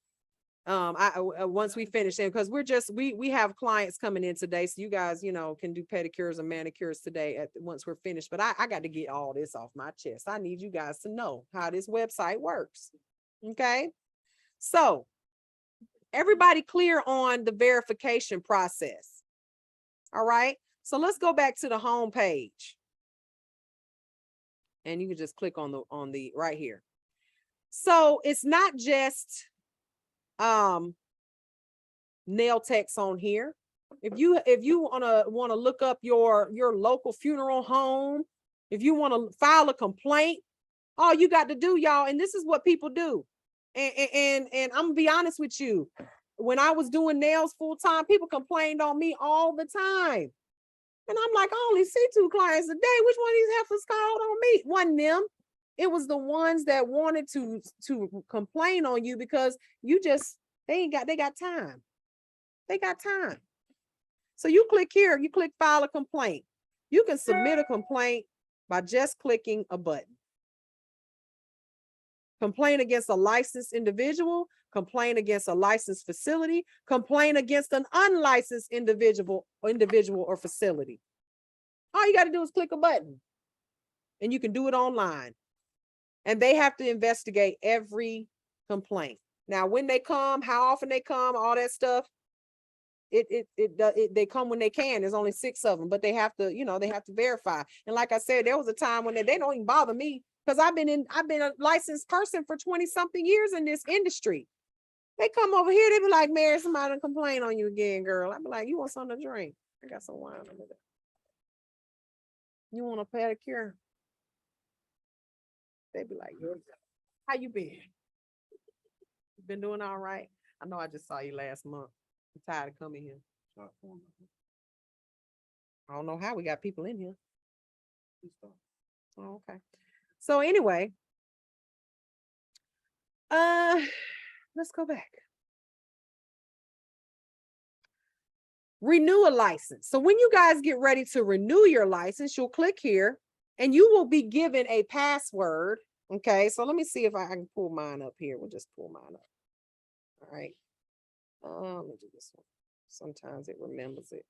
Once we finish it, because we have clients coming in today, so you guys, can do pedicures and manicures today once we're finished. But I got to get all this off my chest. I need you guys to know how this website works. Okay, so everybody clear on the verification process? All right, so let's go back to the home page, and you can just click on the right here. So it's not just nail techs on here. If you want to look up your local funeral home, if you want to file a complaint, all you got to do, y'all, and this is what people do. And I'm gonna be honest with you, when I was doing nails full time, people complained on me all the time. And I'm like, I only see 2 clients a day. Which one of these heifers called on me? Wasn't them. It was the ones that wanted to complain on you because they got time. They got time. So you click here, you click file a complaint. You can submit a complaint by just clicking a button. Complain against a licensed individual, complain against a licensed facility, complain against an unlicensed individual or facility. All you got to do is click a button and you can do it online. And they have to investigate every complaint. Now, when they come, how often they come, all that stuff, they come when they can. There's only 6 of them, but they have to, they have to verify. And like I said, there was a time when they don't even bother me because I've been a licensed person for 20 something years in this industry. They come over here, they be like, Mary, somebody done complain on you again, girl. I be like, you want something to drink? I got some wine over there. You want a pedicure? They be like, how you been? You been doing all right? I know I just saw you last month. I'm tired of coming here. I don't know how we got people in here. Oh, okay. So anyway, let's go back. Renew a license. So when you guys get ready to renew your license, you'll click here and you will be given a password. Okay, so let me see if I can pull mine up here. We'll just pull mine up. All right. Let me do this one. Sometimes it remembers it.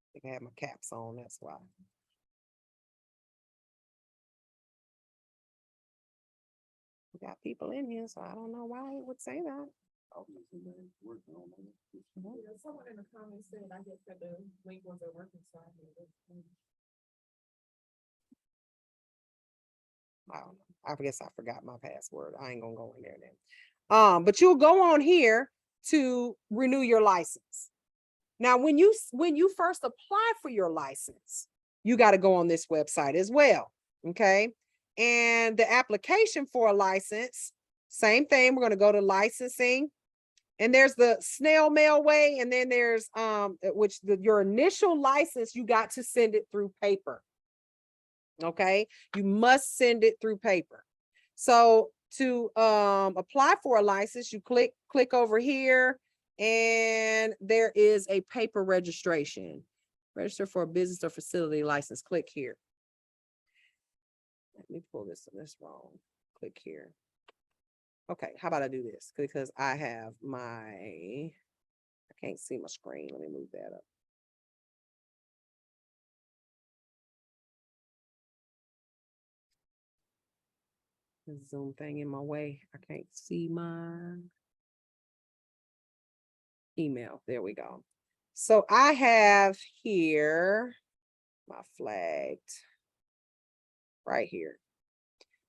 I think I have my caps on, that's why. We got people in here, so I don't know why it would say that. Yeah, someone in the comments said, I guess that the link wasn't working, so I did it. I don't know. I guess I forgot my password. I ain't gonna go in there then. But you'll go on here to renew your license. Now, when you first apply for your license, you got to go on this website as well. Okay. And the application for a license, same thing. We're going to go to licensing. And there's the snail mail way. And then there's your initial license, you got to send it through paper. Okay. You must send it through paper. So to apply for a license, you click over here, and there is a paper registration. Register for a business or facility license. Click here. Let me pull this wrong. Click here. Okay, how about I do this? Because I have I can't see my screen. Let me move that up. The Zoom thing in my way. I can't see my email. There we go. So I have here my flagged right here.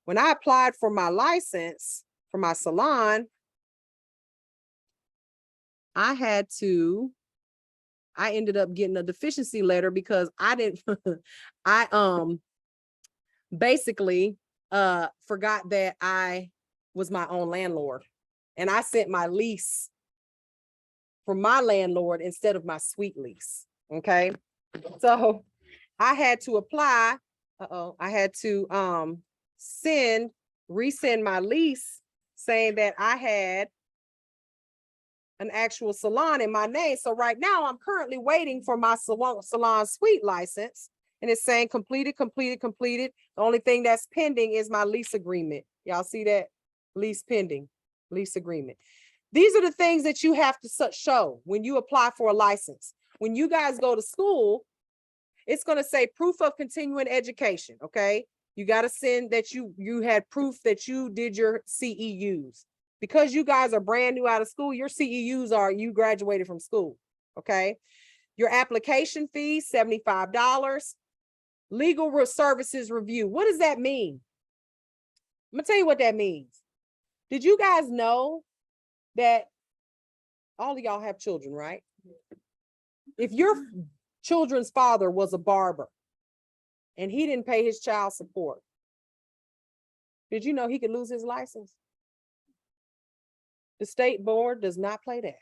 When I applied for my license for my salon, I ended up getting a deficiency letter because I didn't, I basically forgot that I was my own landlord, and I sent my lease for my landlord instead of my suite lease. Okay. So I had to apply. I had to resend my lease saying that I had an actual salon in my name. So right now I'm currently waiting for my salon suite license, and it's saying completed. The only thing that's pending is my lease agreement. Y'all see that? Lease pending, lease agreement. These are the things that you have to show when you apply for a license. When you guys go to school, it's going to say proof of continuing education. Okay. You got to send that you had proof that you did your CEUs. Because you guys are brand new out of school, your CEUs are you graduated from school. Okay. Your application fee, $75. Legal services review. What does that mean? I'm gonna tell you what that means. Did you guys know that all of y'all have children, right? If your children's father was a barber and he didn't pay his child support, did you know he could lose his license? The state board does not play that.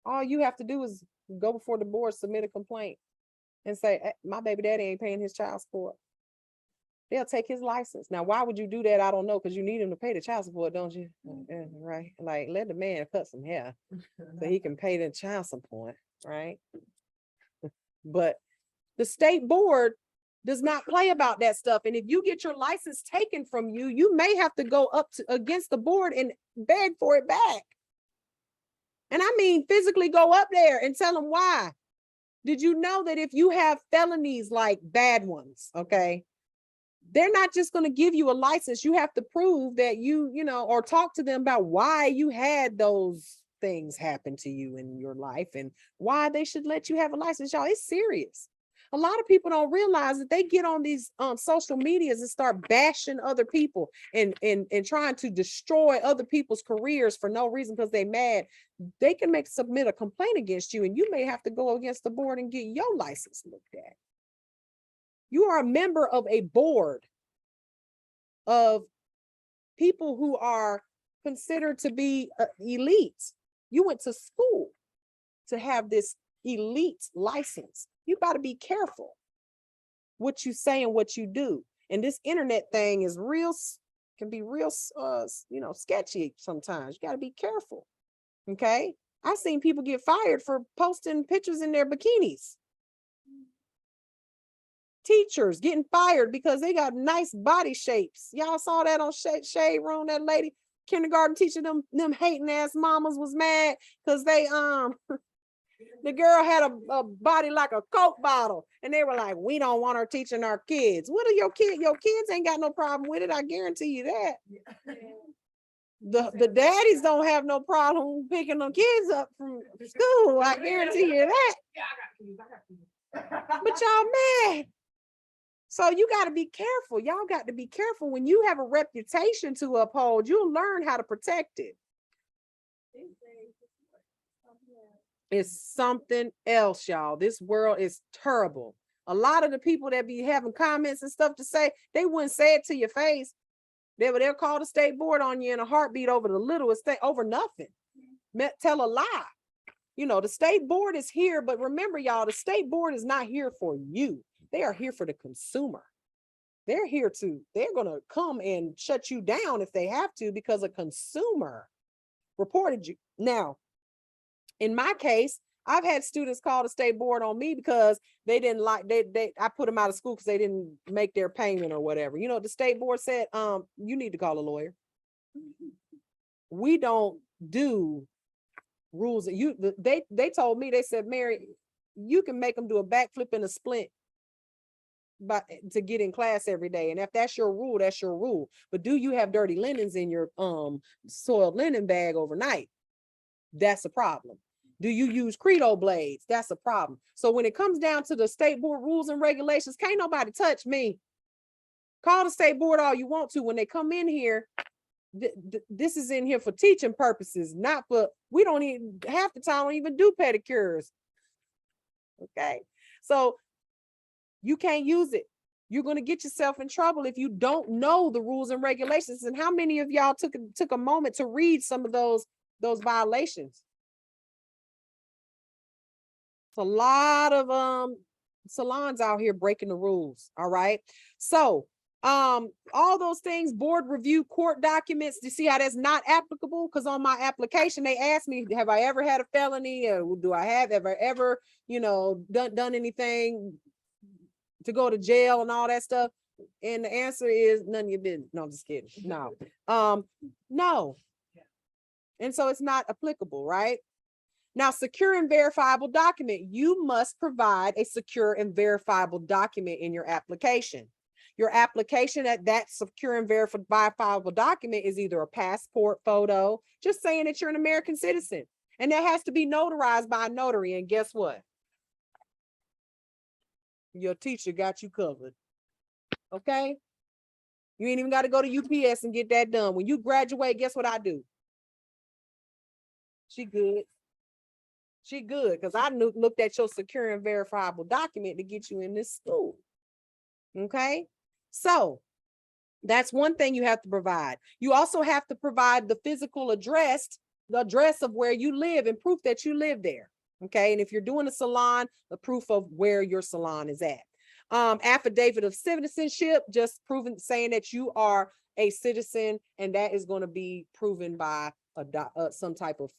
All you have to do is go before the board, submit a complaint, and say, my baby daddy ain't paying his child support. They'll take his license. Now, why would you do that? I don't know, because you need him to pay the child support, don't you? Right? Like, let the man cut some hair so he can pay the child support, right? But the state board does not play about that stuff. And if you get your license taken from you, you may have to go up against the board and beg for it back. And I mean, physically go up there and tell them why. Did you know that if you have felonies, like bad ones, okay, they're not just going to give you a license. You have to prove that you know, or talk to them about why you had those things happen to you in your life and why they should let you have a license. Y'all, it's serious. A lot of people don't realize that they get on these social medias and start bashing other people and trying to destroy other people's careers for no reason because they're mad. They can submit a complaint against you, and you may have to go against the board and get your license looked at. You are a member of a board of people who are considered to be elite. You went to school to have this elite license. You got to be careful what you say and what you do. And this internet thing is can be real, sketchy sometimes. You got to be careful. Okay. I've seen people get fired for posting pictures in their bikinis. Teachers getting fired because they got nice body shapes. Y'all saw that on Shade Room. That lady, kindergarten teacher, them hating ass mamas was mad because they the girl had a body like a Coke bottle, and they were like, we don't want her teaching our kids. What are your kids? Your kids ain't got no problem with it. I guarantee you that. The daddies don't have no problem picking them kids up from school. I guarantee you that. Yeah, I got kids. But y'all mad. So you got to be careful. Y'all got to be careful. When you have a reputation to uphold, you'll learn how to protect it. It's something else, y'all. This world is terrible. A lot of the people that be having comments and stuff to say, they wouldn't say it to your face. They'll call the state board on you in a heartbeat over the littlest thing, over nothing. Tell a lie. You know, the state board is here, but remember, y'all, the state board is not here for you. They are here for the consumer. They're going to come and shut you down if they have to, because a consumer reported you. Now, in my case, I've had students call the state board on me because they didn't like, I put them out of school because they didn't make their payment or whatever. You know, the state board said, you need to call a lawyer. We don't do rules. They told me, they said, Mary, you can make them do a backflip and a splint to get in class every day. And if that's your rule, that's your rule. But do you have dirty linens in your soiled linen bag overnight? That's a problem. Do you use Credo blades? That's a problem. So when it comes down to the state board rules and regulations, can't nobody touch me. Call the state board all you want to. When they come in here, this is in here for teaching purposes, not for, we don't even, half the time, don't even do pedicures. Okay. So you can't use it. You're going to get yourself in trouble if you don't know the rules and regulations. And how many of y'all took a moment to read some of those violations? It's a lot of salons out here breaking the rules. All right. So all those things, board review, court documents, you see how that's not applicable? Because on my application, they asked me, have I ever had a felony? Or do I have ever, you know, done anything to go to jail and all that stuff? And the answer is none of your business. No, I'm just kidding. No. No. And so it's not applicable, right? Now, secure and verifiable document. You must provide a secure and verifiable document in your application. Your application at that secure and verifiable document is either a passport photo, just saying that you're an American citizen. And that has to be notarized by a notary. And guess what? Your teacher got you covered. Okay? You ain't even got to go to UPS and get that done. When you graduate, guess what I do? She good. She good, because I looked at your secure and verifiable document to get you in this school. Okay? So that's one thing you have to provide. You also have to provide the physical address, the address of where you live and proof that you live there. Okay? And if you're doing a salon, the proof of where your salon is at. Affidavit of citizenship, just proving, saying that you are a citizen, and that is going to be proven by some type of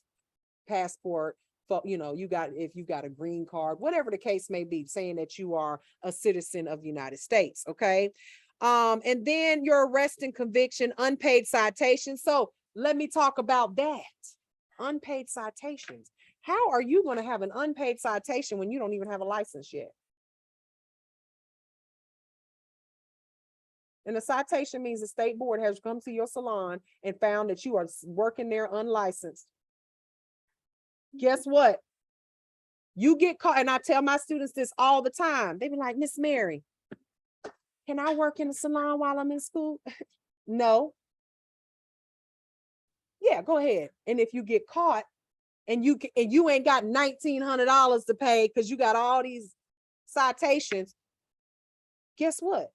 passport. You know, if you got a green card, whatever the case may be, saying that you are a citizen of the United States. Okay. And then your arrest and conviction, unpaid citations. So let me talk about that. Unpaid citations. How are you going to have an unpaid citation when you don't even have a license yet? And a citation means the state board has come to your salon and found that you are working there unlicensed. Guess what? You get caught, and I tell my students this all the time. They be like, Miss Mary, can I work in a salon while I'm in school? No. Yeah, go ahead. And if you get caught and you ain't got $1,900 to pay because you got all these citations, guess what?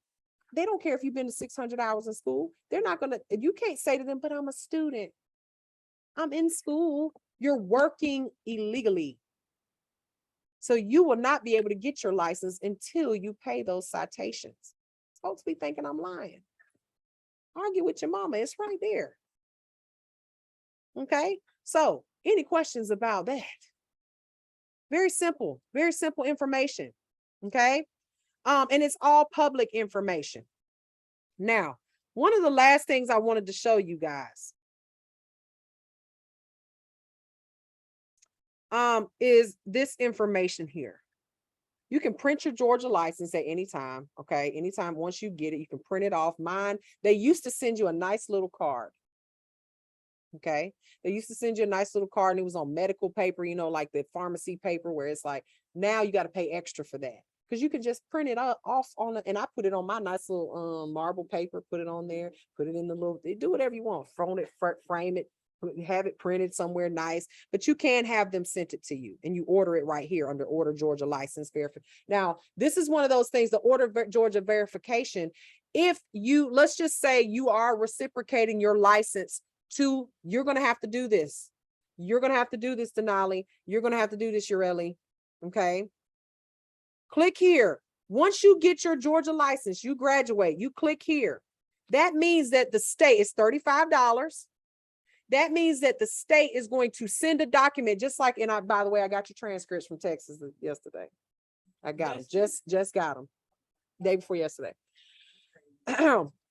They don't care if you've been to 600 hours in school. They're not gonna, you can't say to them, but I'm a student. I'm in school. You're working illegally. So you will not be able to get your license until you pay those citations. Folks be thinking I'm lying. Argue with your mama. It's right there. Okay. So any questions about that? Very simple information. Okay. And it's all public information. Now, one of the last things I wanted to show you guys is this information here. You can print your Georgia license at any time. Okay. Anytime, once you get it, you can print it off. Mine, they used to send you a nice little card. Okay. They used to send you a nice little card, and it was on medical paper, you know, like the pharmacy paper, where it's like, now you got to pay extra for that. because you can just print it off on and I put it on my nice little marble paper, put it on there, put it in the little, do whatever you want, frame it, have it printed somewhere nice, but you can have them sent it to you and you order it right here under order Georgia license verification. Now, this is one of those things, the order Georgia verification. If you, let's just say you are reciprocating your license to, you're going to have to do this. You're going to have to do this, Denali. You're going to have to do this, Ureli. Okay. Click here. Once you get your Georgia license, you graduate, you click here. That means that the state is $35. That means that the state is going to send a document, just like, and by the way, I got your transcripts from Texas yesterday. I got them, just got them day before yesterday.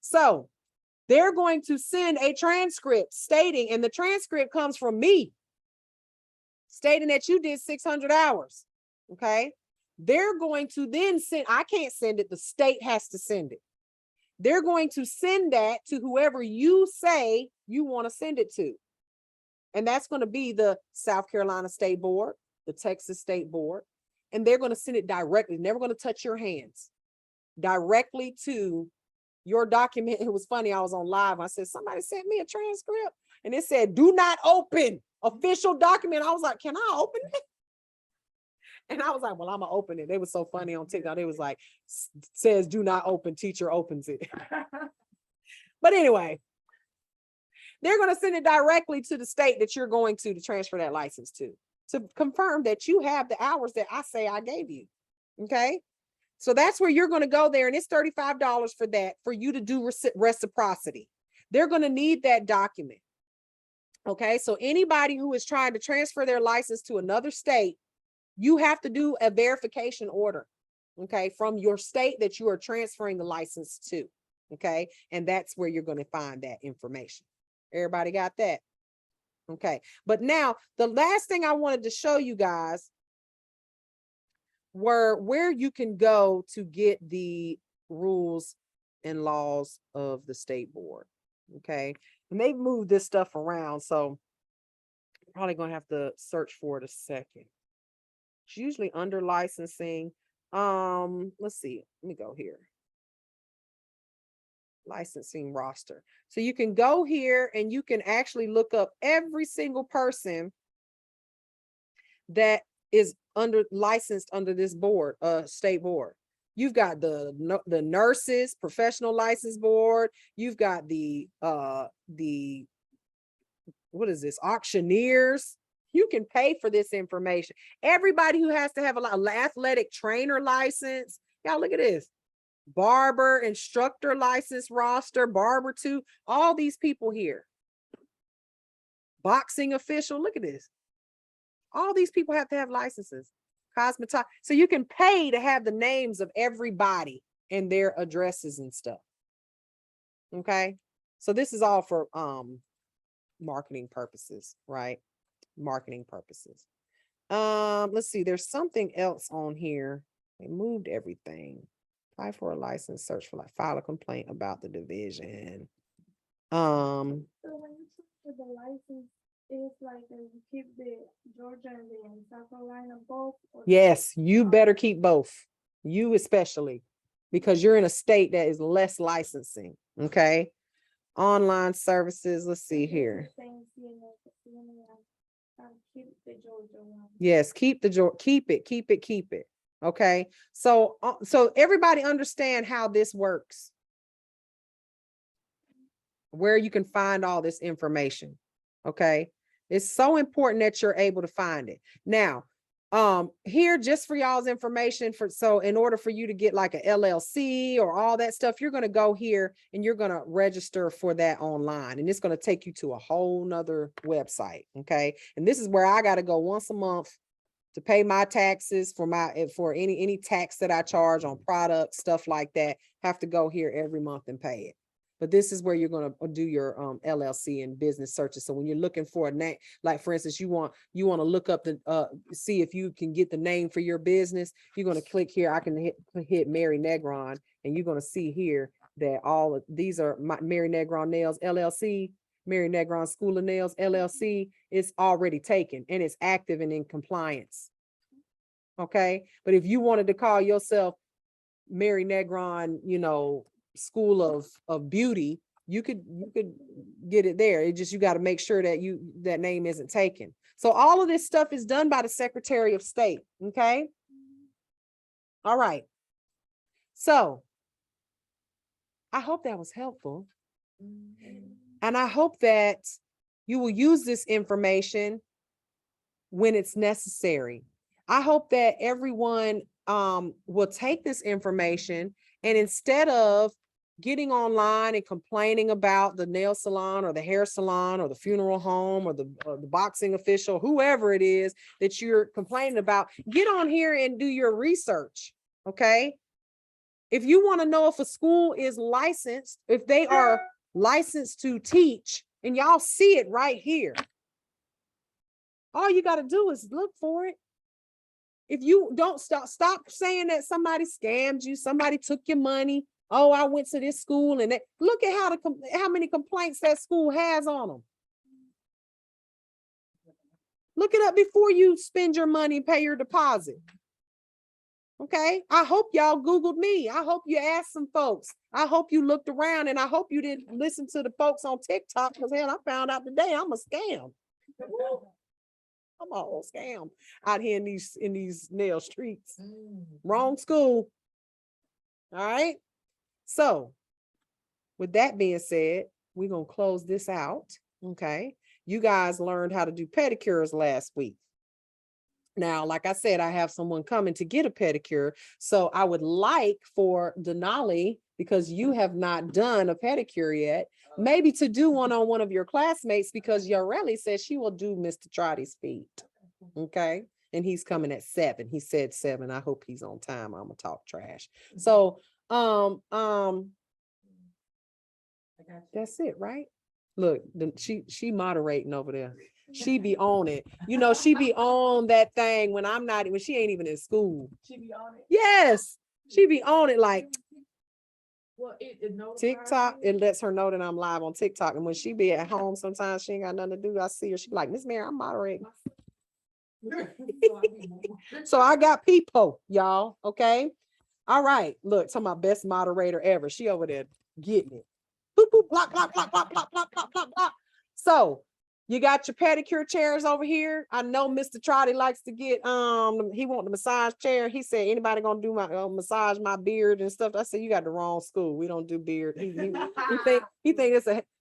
So they're going to send a transcript stating, and the transcript comes from me, stating that you did 600 hours. Okay. They're going to then send, I can't send it, the state has to send it. They're going to send that to whoever you say you want to send it to. And that's going to be the South Carolina State Board, the Texas State Board, and they're going to send it directly, never going to touch your hands, directly to your document. It was funny, I was on live, I said, somebody sent me a transcript, and it said, do not open, official document. I was like, can I open it? And I was like, well, I'm gonna open it. They was so funny on TikTok. They was like, says do not open, teacher opens it. But anyway, they're gonna send it directly to the state that you're going to transfer that license to confirm that you have the hours that I say I gave you. Okay. So that's where you're gonna go there, and it's $35 for that, for you to do reciprocity. They're gonna need that document. Okay. So anybody who is trying to transfer their license to another state, you have to do a verification order, okay, from your state that you are transferring the license to, okay? And that's where you're going to find that information. Everybody got that? Okay. But now, the last thing I wanted to show you guys were where you can go to get the rules and laws of the state board, okay? And they've moved this stuff around, so I'm probably going to have to search for it a second. It's usually under licensing. Let's see. Let me go here. Licensing roster. So you can go here and you can actually look up every single person that is licensed under this board, state board. You've got the nurses, professional license board. You've got the what is this? Auctioneers. You can pay for this information. Everybody who has to have an athletic trainer license. Y'all look at this. Barber, instructor license roster, barber too. All these people here. Boxing official, look at this. All these people have to have licenses. Cosmetology. So you can pay to have the names of everybody and their addresses and stuff. Okay. So this is all for marketing purposes, right? Marketing purposes. Let's see, there's something else on here. They moved everything. Apply for a license, search for, like, file a complaint about the division. So when you check for the license, it's like you keep the Georgia and the South Carolina both? Yes, you better keep both. You especially, because you're in a state that is less licensing. Okay. Online services. Let's see here. Keep the Georgia one. Yes, keep it. Okay. So everybody understand how this works, where you can find all this information. Okay. It's so important that you're able to find it. Now, here, just for y'all's information, so in order for you to get like a LLC or all that stuff, you're going to go here and you're going to register for that online, and it's going to take you to a whole nother website. Okay. And this is where I got to go once a month to pay my taxes for any tax that I charge on products, stuff like that. Have to go here every month and pay it. But this is where you're going to do your LLC and business searches. So when you're looking for a name, like for instance, you want to look up the see if you can get the name for your business, you're going to click here. I can hit Mary Negron, and you're going to see here that all of these are my Mary Negron Nails LLC, Mary Negron School of Nails LLC. It's already taken and it's active and in compliance. Okay. But if you wanted to call yourself Mary Negron, School of Beauty, you could get it there. It just, you got to make sure that that name isn't taken. So all of this stuff is done by the Secretary of State. Okay. All right. So I hope that was helpful. And I hope that you will use this information when it's necessary. I hope that everyone will take this information, and instead of getting online and complaining about the nail salon or the hair salon or the funeral home or the boxing official, whoever it is that you're complaining about, get on here and do your research. Okay. If you want to know if a school is licensed, if they are licensed to teach, and y'all see it right here, all you got to do is look for it. If you don't stop saying that somebody scammed you, somebody took your money. Oh, I went to this school, and look at how many complaints that school has on them. Look it up before you spend your money, pay your deposit. Okay. I hope y'all Googled me. I hope you asked some folks. I hope you looked around, and I hope you didn't listen to the folks on TikTok, because hell, I found out today I'm a scam. I'm a whole scam out here in these nail streets. Wrong school. All right. So with that being said, we're going to close this out. Okay. You guys learned how to do pedicures last week. Now, like I said, I have someone coming to get a pedicure. So I would like for Denali, because you have not done a pedicure yet, maybe to do one on one of your classmates, because Yareli says she will do Mr. Trotty's feet. Okay. And he's coming at 7. He said 7. I hope he's on time. I'm gonna talk trash. So, that's it, right? Look, she moderating over there. She be on it. She be on that thing when she ain't even in school. She be on it. Yes. She be on it like, well, it TikTok, it lets her know that I'm live on TikTok. And when she be at home, sometimes she ain't got nothing to do. I see her. She be like, Miss Mary, I'm moderating. So I got people, y'all. Okay. All right. Look, to my best moderator ever. She over there getting it. Boop, boop, block, block, block, block, block, block, block, block, block. So you got your pedicure chairs over here. I know Mr. Trotty likes to get, he want the massage chair. He said, anybody gonna do my massage my beard and stuff? I said, you got the wrong school. We don't do beard. He think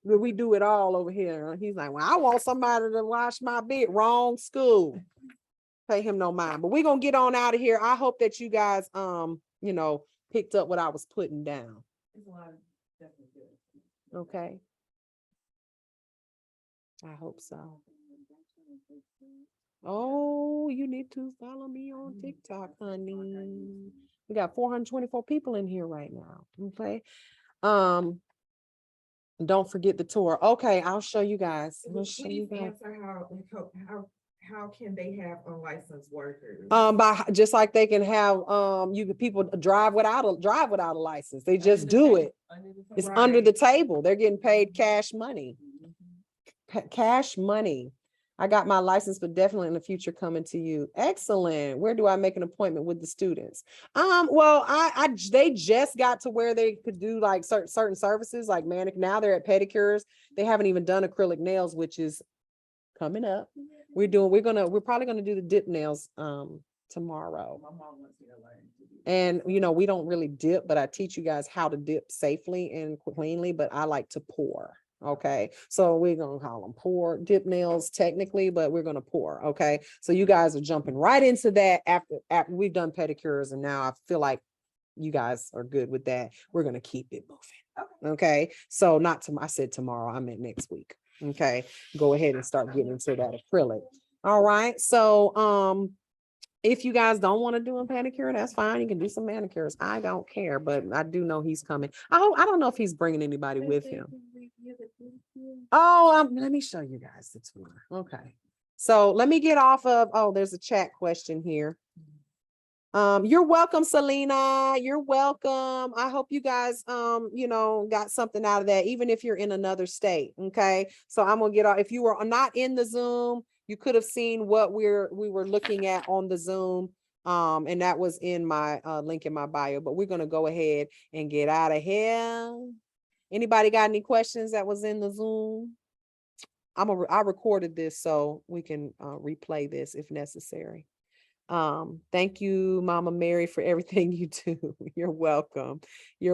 we do it all over here. He's like, well, I want somebody to wash my beard. Wrong school. Pay him no mind. But we're gonna get on out of here. I hope that you guys picked up what I was putting down. Okay. I hope so. Oh, you need to follow me on TikTok, honey. We got 424 people in here right now. Okay. Don't forget the tour. Okay, I'll show you guys. I'll show you guys. How can they have unlicensed workers? By just like they can have people drive without a license. They just do it. It's under the table. They're getting paid cash money. Cash money. I got my license, but definitely in the future coming to you. Excellent. Where do I make an appointment with the students? Well, they just got to where they could do like certain services like manicure. Now they're at pedicures. They haven't even done acrylic nails, which is coming up. We're probably gonna do the dip nails tomorrow. And we don't really dip, but I teach you guys how to dip safely and cleanly, but I like to pour. Okay, so we're gonna call them pour dip nails technically, but we're gonna pour. Okay, so you guys are jumping right into that after we've done pedicures, and now I feel like you guys are good with that. We're gonna keep it moving. Okay, so I said tomorrow, I meant next week. Okay, go ahead and start getting into that acrylic. All right, so if you guys don't want to do a pedicure, that's fine. You can do some manicures. I don't care, but I do know he's coming. I don't know if he's bringing anybody with him. Oh, let me show you guys the tour. Okay, so let me get off of. There's a chat question here. You're welcome, Selena. You're welcome. I hope you guys, got something out of that, even if you're in another state. Okay, so I'm gonna get off. If you were not in the Zoom, you could have seen what we were looking at on the Zoom. And that was in my link in my bio, but we're gonna go ahead and get out of here. Anybody got any questions that was in the Zoom? I recorded this so we can replay this if necessary. Thank you, Mama Mary, for everything you do. You're welcome.